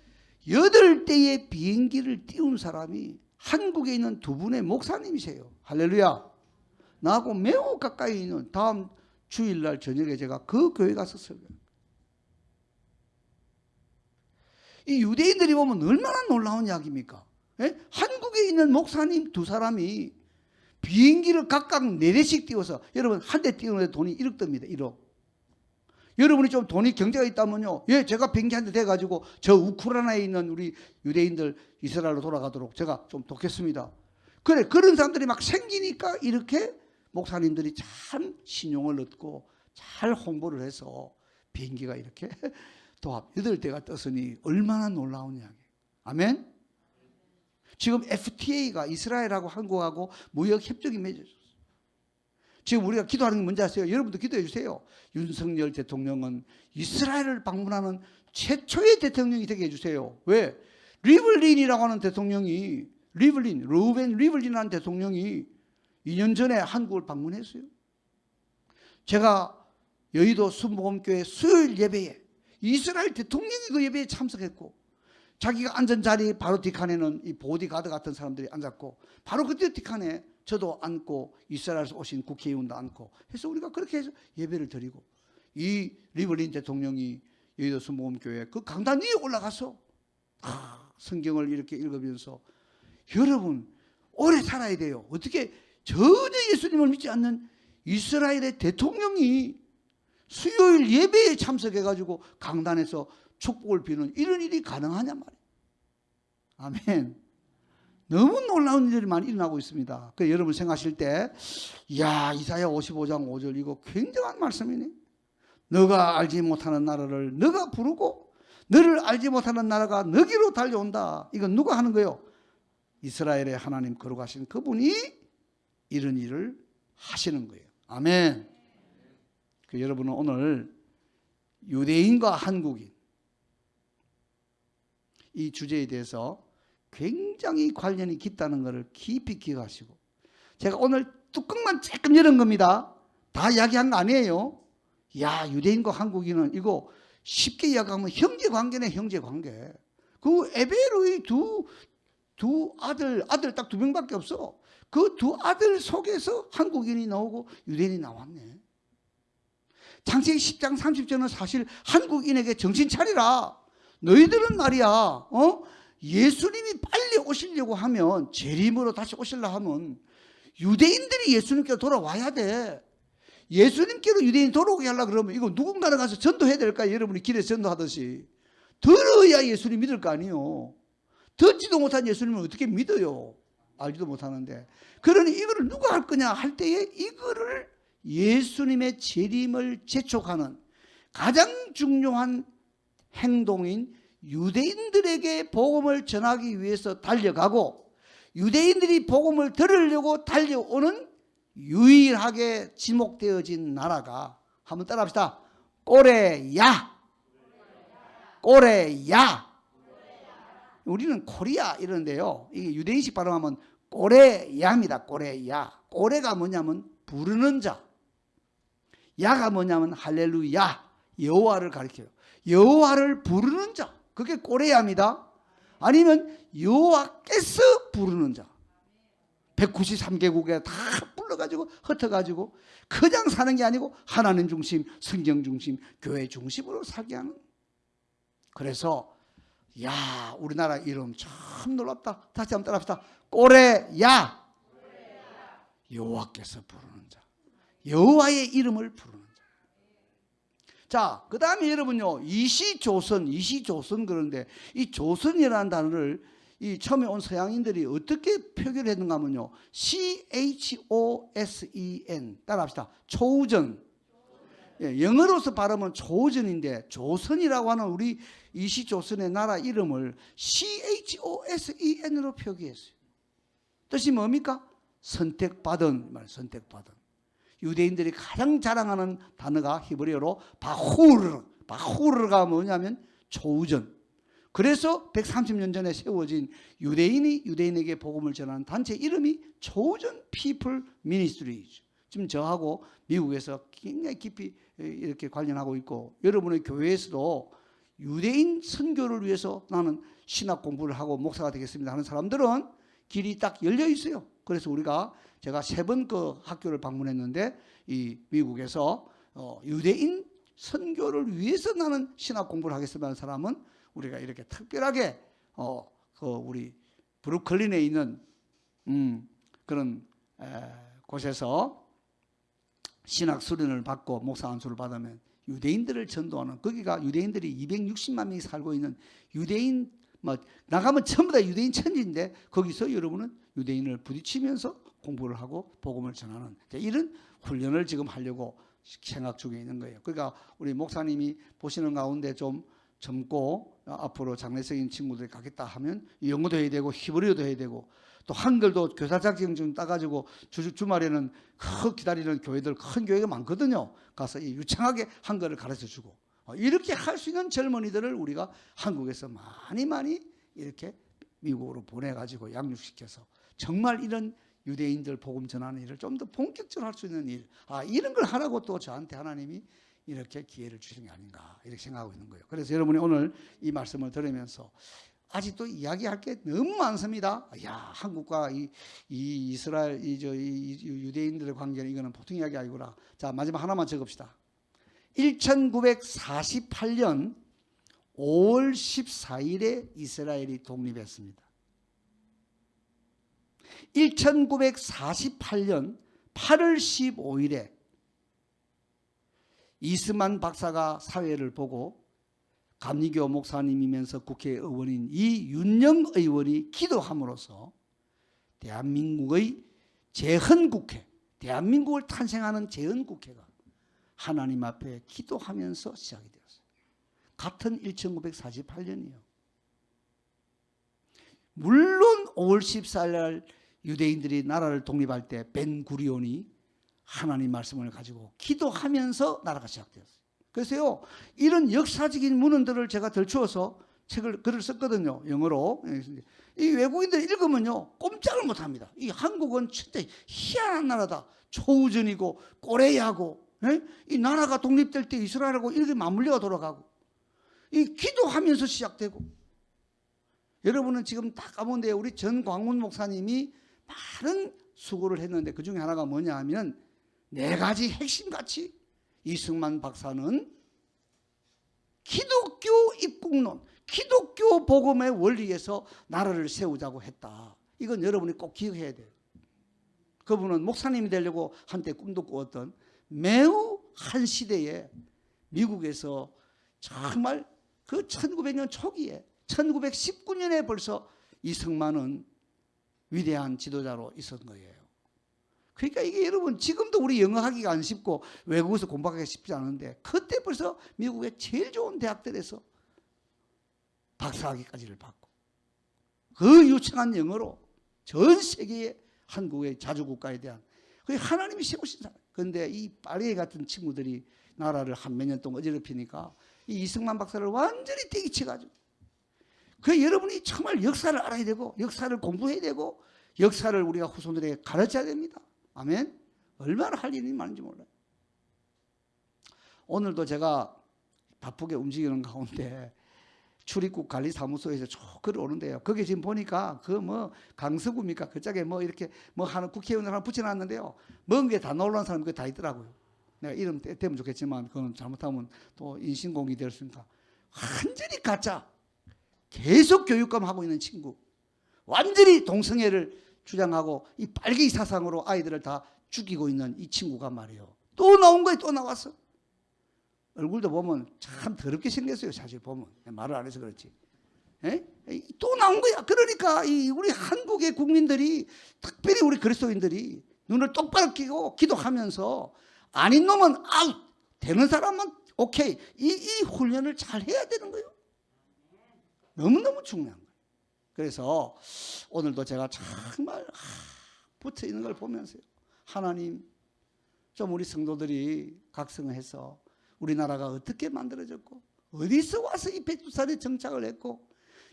8대의 비행기를 띄운 사람이 한국에 있는 두 분의 목사님이세요. 할렐루야. 나하고 매우 가까이 있는, 다음 주일날 저녁에 제가 그 교회 가서 설교해요. 이 유대인들이 보면 얼마나 놀라운 이야기입니까? 한국에 있는 목사님 두 사람이 비행기를 각각 4대씩 띄워서, 여러분 한 대 띄우는데 돈이 1억 듭니다. 1억. 여러분이 좀 돈이 경제가 있다면요, 제가 비행기 한 대 돼가지고 저 우크라이나에 있는 우리 유대인들 이스라엘로 돌아가도록 제가 좀 돕겠습니다. 그래, 그런 사람들이 막 생기니까 이렇게 목사님들이 참 신용을 얻고 잘 홍보를 해서 비행기가 이렇게 또 8대가 떴으니 얼마나 놀라운 이야기. 아멘. 지금 FTA가 이스라엘하고 한국하고 무역 협정이 맺어졌어요. 지금 우리가 기도하는 게 뭔지 아세요? 여러분도 기도해 주세요. 윤석열 대통령은 이스라엘을 방문하는 최초의 대통령이 되게 해주세요. 왜? 리블린이라고 하는 대통령이, 루벤 리블린이라는 대통령이 2년 전에 한국을 방문했어요. 제가 여의도 순복음교회 수요일 예배에 이스라엘 대통령이 그 예배에 참석했고, 자기가 앉은 자리 바로 뒷칸에는 이 보디가드 같은 사람들이 앉았고, 바로 그때 뒷칸에 저도 앉고 이스라엘에서 오신 국회의원도 앉고 해서 우리가 그렇게 해서 예배를 드리고, 이 리버린 대통령이 여의도 순복음교회 그 강단 위에 올라가서 성경을 이렇게 읽으면서, 여러분 오래 살아야 돼요. 어떻게 전혀 예수님을 믿지 않는 이스라엘의 대통령이 수요일 예배에 참석해가지고 강단에서 축복을 비는 이런 일이 가능하냐 말이에요. 아멘. 너무 놀라운 일이 많이 일어나고 있습니다. 그래서 여러분 생각하실 때, 이야, 이사야 55장 5절 이거 굉장한 말씀이네. 너가 알지 못하는 나라를 너가 부르고 너를 알지 못하는 나라가 너기로 달려온다. 이건 누가 하는 거예요? 이스라엘의 하나님 거룩하신 그분이 이런 일을 하시는 거예요. 아멘. 그 여러분은 오늘 유대인과 한국인 이 주제에 대해서 굉장히 관련이 깊다는 것을 깊이 기억하시고, 제가 오늘 뚜껑만 조금 열은 겁니다. 다 이야기한 거 아니에요. 야, 유대인과 한국인은 이거 쉽게 이야기하면 형제관계네, 형제관계. 그 에베르의 두 아들 딱 2명밖에 없어. 그 두 아들 속에서 한국인이 나오고 유대인이 나왔네. 창세기 10장 30절은 사실 한국인에게 정신 차리라. 너희들은 말이야, 예수님이 빨리 오시려고 하면, 재림으로 다시 오시려 하면 유대인들이 예수님께로 돌아와야 돼. 예수님께로 유대인이 돌아오게 하려고 그러면 이거 누군가를 가서 전도해야 될까요? 여러분이 길에서 전도하듯이. 들어야 예수님 믿을 거 아니에요. 듣지도 못한 예수님을 어떻게 믿어요? 알지도 못하는데. 그러니 이거를 누가 할 거냐 할 때에, 이거를 예수님의 재림을 재촉하는 가장 중요한 행동인 유대인들에게 복음을 전하기 위해서 달려가고, 유대인들이 복음을 들으려고 달려오는 유일하게 지목되어진 나라가, 한번 따라합시다. 꼬레야. 꼬레야. 우리는 코리아 이러는데요, 이게 유대인식 발음하면 꼬레야입니다. 꼬레야. 꼬레가 뭐냐면 부르는 자, 야가 뭐냐면 할렐루야, 여호와를 가리켜요. 여호와를 부르는 자, 그게 꼬레야입니다. 아니면 여호와께서 부르는 자. 193개국에 다 불러가지고 흩어가지고 그냥 사는 게 아니고 하나님 중심, 성경 중심, 교회 중심으로 살게 하는. 그래서 야, 우리나라 이름 참 놀랍다. 다시 한번 따라합시다. 꼬레야. 여호와께서 부르는 자, 여호와의 이름을 부르는 자. 자, 그 다음에 여러분요, 이시조선 그런데 이 조선이라는 단어를 이 처음에 온 서양인들이 어떻게 표기를 했는가 하면요, CHOSEN. 따라합시다. 초우전. 예, 영어로서 발음은 초우전인데 조선이라고 하는 우리 이시조선의 나라 이름을 CHOSEN으로 표기했어요. 뜻이 뭡니까? 선택받은 말, 선택받은. 유대인들이 가장 자랑하는 단어가 히브리어로 바후르가 뭐냐면 초우전. 그래서 130년 전에 세워진 유대인이 유대인에게 복음을 전하는 단체 이름이 초우전 피플 미니스트리죠. 지금 저하고 미국에서 굉장히 깊이 이렇게 관련하고 있고, 여러분의 교회에서도 유대인 선교를 위해서 나는 신학 공부를 하고 목사가 되겠습니다 하는 사람들은 길이 딱 열려 있어요. 그래서 제가 3번 그 학교를 방문했는데, 이 미국에서 유대인 선교를 위해서 나는 신학 공부를 하겠습니다 하는 사람은 우리가 이렇게 특별하게 우리 브루클린에 있는 그런 곳에서 신학 수련을 받고 목사 안수를 받으면 유대인들을 전도하는, 거기가 유대인들이 260만 명이 살고 있는 유대인, 나가면 전부 다 유대인 천지인데, 거기서 여러분은 유대인을 부딪히면서 공부를 하고 복음을 전하는 이런 훈련을 지금 하려고 생각 중에 있는 거예요. 그러니까 우리 목사님이 보시는 가운데 좀 젊고 앞으로 장래적인 친구들이 가겠다 하면 영어도 해야 되고 히브리어도 해야 되고, 또 한글도 교사 자격증 좀 따가지고 주말에는 기다리는 교회들, 큰 교회가 많거든요. 가서 유창하게 한글을 가르쳐주고, 이렇게 할 수 있는 젊은이들을 우리가 한국에서 많이 이렇게 미국으로 보내가지고 양육시켜서 정말 이런 유대인들 복음 전하는 일을 좀 더 본격적으로 할 수 있는 일, 이런 걸 하라고 또 저한테 하나님이 이렇게 기회를 주신 게 아닌가 이렇게 생각하고 있는 거예요. 그래서 여러분이 오늘 이 말씀을 들으면서 아직도 이야기할 게 너무 많습니다. 야, 한국과 이 이스라엘, 이 유대인들의 관계는 이거는 보통 이야기 아니구나. 자, 마지막 하나만 적읍시다. 1948년 5월 14일에 이스라엘이 독립했습니다. 1948년 8월 15일에 이스만 박사가 사회를 보고 감리교 목사님이면서 국회의원인 이윤영 의원이 기도함으로써 대한민국의 재헌국회, 대한민국을 탄생하는 재헌국회가 하나님 앞에 기도하면서 시작이 되었어요. 같은 1948년이요. 물론 5월 14일 날 유대인들이 나라를 독립할 때 벤구리온이 하나님 말씀을 가지고 기도하면서 나라가 시작되었어요. 그래서요, 이런 역사적인 문헌들을 제가 덜추어서 글을 썼거든요. 영어로. 이 외국인들 읽으면요, 꼼짝을 못합니다. 이 한국은 진짜 희한한 나라다. 초우전이고 꼬레야고, 이 나라가 독립될 때 이스라엘하고 이렇게 맞물려 돌아가고, 이 기도하면서 시작되고. 여러분은 지금 다 까본데 우리 전광훈 목사님이 많은 수고를 했는데 그 중에 하나가 뭐냐 하면 4가지 핵심 가치. 이승만 박사는 기독교 입국론, 기독교 복음의 원리에서 나라를 세우자고 했다. 이건 여러분이 꼭 기억해야 돼요. 그분은 목사님이 되려고 한때 꿈도 꾸었던 매우 한 시대에 미국에서 정말 그 1900년 초기에 1919년에 벌써 이승만은 위대한 지도자로 있었던 거예요. 그러니까 이게 여러분 지금도 우리 영어 하기가 안 쉽고 외국에서 공부하기가 쉽지 않은데 그때 벌써 미국의 제일 좋은 대학들에서 박사학위까지를 받고 그 유창한 영어로 전 세계의 한국의 자주국가에 대한 하나님이 세우신 사람. 그런데 이 파리에 같은 친구들이 나라를 한 몇 년 동안 어지럽히니까 이 이승만 박사를 완전히 떼기쳐가지고 그 여러분이 정말 역사를 알아야 되고 역사를 공부해야 되고 역사를 우리가 후손들에게 가르쳐야 됩니다. 아멘. 얼마나 할 일이 많은지 몰라요. 오늘도 제가 바쁘게 움직이는 가운데 출입국 관리사무소에서 쭉 글을 오는데요. 거기 지금 보니까 그 뭐 강서구입니까? 그쪽에 뭐 이렇게 뭐 하는 국회의원을 하나 붙여놨는데요. 먼 게 다 놀란 사람이 다 있더라고요. 내가 이름 떼면 좋겠지만 그건 잘못하면 또 인신공격이 될 수 있으니까 완전히 가짜. 계속 교육감 하고 있는 친구. 완전히 동성애를 주장하고 이 빨갱이 사상으로 아이들을 다 죽이고 있는 이 친구가 말이에요. 또 나온 거예요. 또 나왔어. 얼굴도 보면 참 더럽게 생겼어요. 사실 보면. 말을 안 해서 그렇지. 또 나온 거야. 그러니까 우리 한국의 국민들이 특별히 우리 그리스도인들이 눈을 똑바로 끼고 기도하면서 아닌 놈은 아웃, 되는 사람은 오케이. 이 훈련을 잘 해야 되는 거예요. 너무너무 중요한 거예요. 그래서 오늘도 제가 정말 붙어 있는 걸 보면서요. 하나님, 좀 우리 성도들이 각성해서 우리나라가 어떻게 만들어졌고 어디서 와서 이 백두산에 정착을 했고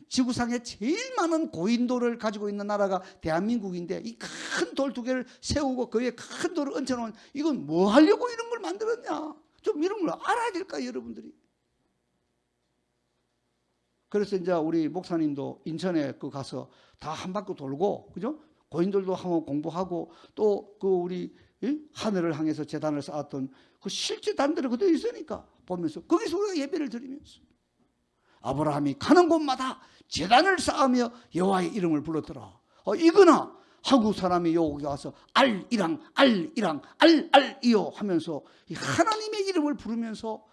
지구상에 제일 많은 고인돌을 가지고 있는 나라가 대한민국인데 이 큰 돌 2개를 세우고 그 위에 큰 돌을 얹혀놓은 이건 뭐 하려고 이런 걸 만들었냐. 좀 이런 걸 알아야 될까요, 여러분들이? 그래서 이제 우리 목사님도 인천에 가서 다 한 바퀴 돌고, 그죠? 고인돌도 한번 공부하고 또 그 우리 하늘을 향해서 제단을 쌓았던 그 실제 단들이 그대로 있으니까 보면서 거기서 우리가 예배를 드리면서 아브라함이 가는 곳마다 제단을 쌓으며 여호와의 이름을 불렀더라. 이거나 한국 사람이 여기 와서 알이랑 알이요 하면서 하나님의 이름을 부르면서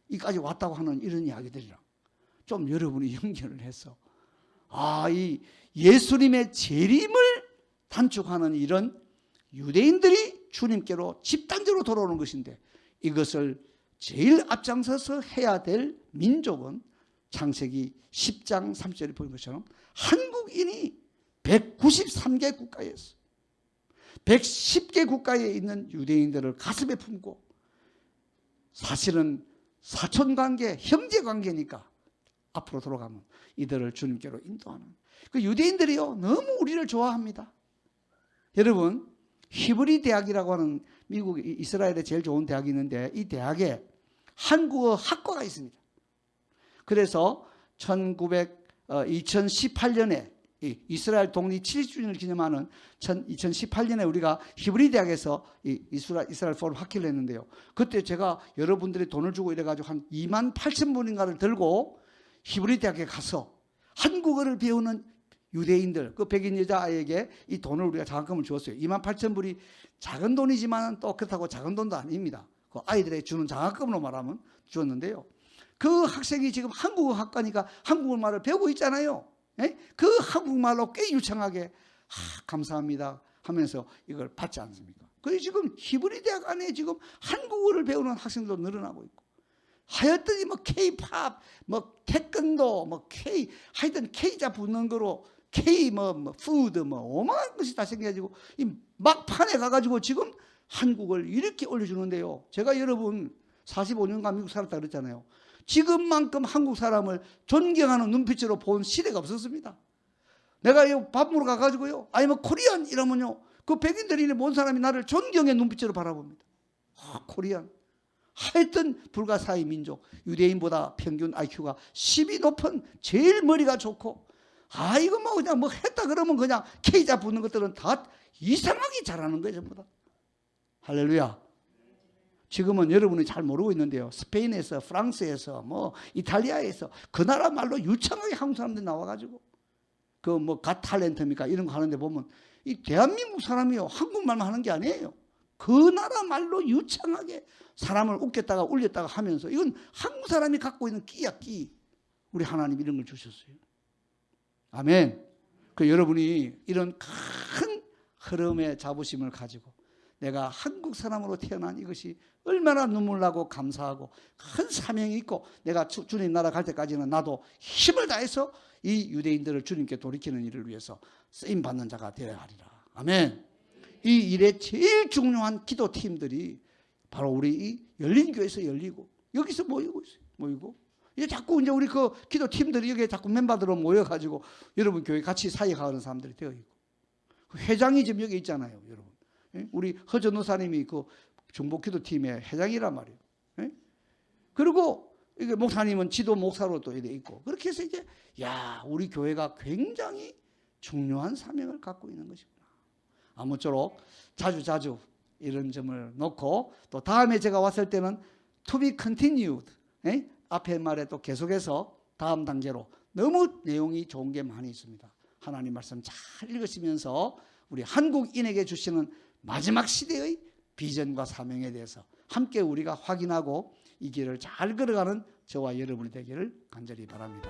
이까지 왔다고 하는 이런 이야기들이랑 좀 여러분이 연결을 해서 이 예수님의 재림을 단축하는 이런 유대인들이 주님께로 집단적으로 돌아오는 것인데 이것을 제일 앞장서서 해야 될 민족은 창세기 10장 3절에 보는 것처럼 한국인이 193개 국가에 있어 110개 국가에 있는 유대인들을 가슴에 품고 사실은 사촌관계, 형제관계니까 앞으로 돌아가면 이들을 주님께로 인도하는 그 유대인들이요 너무 우리를 좋아합니다. 여러분 히브리 대학이라고 하는 미국 이스라엘에 제일 좋은 대학이 있는데 이 대학에 한국어 학과가 있습니다. 그래서 2018년에 이스라엘 독립 70주년을 기념하는 2018년에 우리가 히브리 대학에서 이스라엘 포럼 학회를 했는데요. 그때 제가 여러분들이 돈을 주고 이래가지고 한 28,000불인가를 들고 히브리 대학에 가서 한국어를 배우는 유대인들, 그 백인 여자아이에게 이 돈을 우리가 장학금을 주었어요. 28,000불이 작은 돈이지만 또 그렇다고 작은 돈도 아닙니다. 그 아이들에게 주는 장학금으로 말하면 주었는데요. 그 학생이 지금 한국어 학과니까 한국말을 배우고 있잖아요. 그 한국말로 꽤 유창하게 감사합니다 하면서 이걸 받지 않습니까? 그래서 지금 히브리 대학 안에 지금 한국어를 배우는 학생도 늘어나고 있고, 하여튼이 뭐 K-팝, 뭐 태권도, 뭐 K, 하여튼 K자 붙는 거로 K 푸드 어마어마한 것이 다 생겨가지고 이 막판에 가가지고 지금 한국을 이렇게 올려주는데요. 제가 여러분 45년간 미국 살았다 그랬잖아요. 지금만큼 한국 사람을 존경하는 눈빛으로 본 시대가 없었습니다. 내가 밥 먹으러 가가지고요, 아니 뭐 코리안 이러면요, 그 백인들이 본 사람이 나를 존경의 눈빛으로 바라봅니다. 코리안. 하여튼 불가사의 민족, 유대인보다 평균 IQ가 10이 높은 제일 머리가 좋고, 이거 뭐 그냥 뭐 했다 그러면 그냥 K자 붙는 것들은 다 이상하게 잘하는 거예요, 전부 다. 할렐루야. 지금은 여러분이 잘 모르고 있는데요, 스페인에서, 프랑스에서, 뭐 이탈리아에서 그 나라 말로 유창하게 한국 사람들이 나와가지고 그 뭐 갓 탤런트입니까 이런 거 하는데 보면 이 대한민국 사람이요, 한국말만 하는 게 아니에요. 그 나라 말로 유창하게 사람을 웃겼다가 울렸다가 하면서, 이건 한국 사람이 갖고 있는 끼야, 끼. 우리 하나님 이런 걸 주셨어요. 아멘. 그 여러분이 이런 큰 흐름의 자부심을 가지고 내가 한국 사람으로 태어난 이것이 얼마나 눈물 나고 감사하고 큰 사명이 있고, 내가 주님 나라 갈 때까지는 나도 힘을 다해서 이 유대인들을 주님께 돌이키는 일을 위해서 쓰임받는 자가 되어야 하리라. 아멘. 이 일에 제일 중요한 기도팀들이 바로 우리 이 열린교회에서 열리고 여기서 모이고 있어요. 모이고 이제 자꾸 이제 우리 그 기도팀들이 여기에 자꾸 멤버들로 모여가지고 여러분 교회 같이 사역하는 사람들이 되어 있고, 회장이 지금 여기 있잖아요, 여러분. 우리 허전우사님이 그 중보기도팀의 회장이란 말이에요. 그리고 이게 목사님은 지도 목사로 또 이래 있고, 그렇게 해서 이제 우리 교회가 굉장히 중요한 사명을 갖고 있는 것이구나. 아무쪼록 자주 이런 점을 놓고, 또 다음에 제가 왔을 때는 to be continued, 앞에 말에 또 계속해서 다음 단계로 너무 내용이 좋은 게 많이 있습니다. 하나님 말씀 잘 읽으시면서 우리 한국인에게 주시는 마지막 시대의 비전과 사명에 대해서 함께 우리가 확인하고 이 길을 잘 걸어가는 저와 여러분이 되기를 간절히 바랍니다.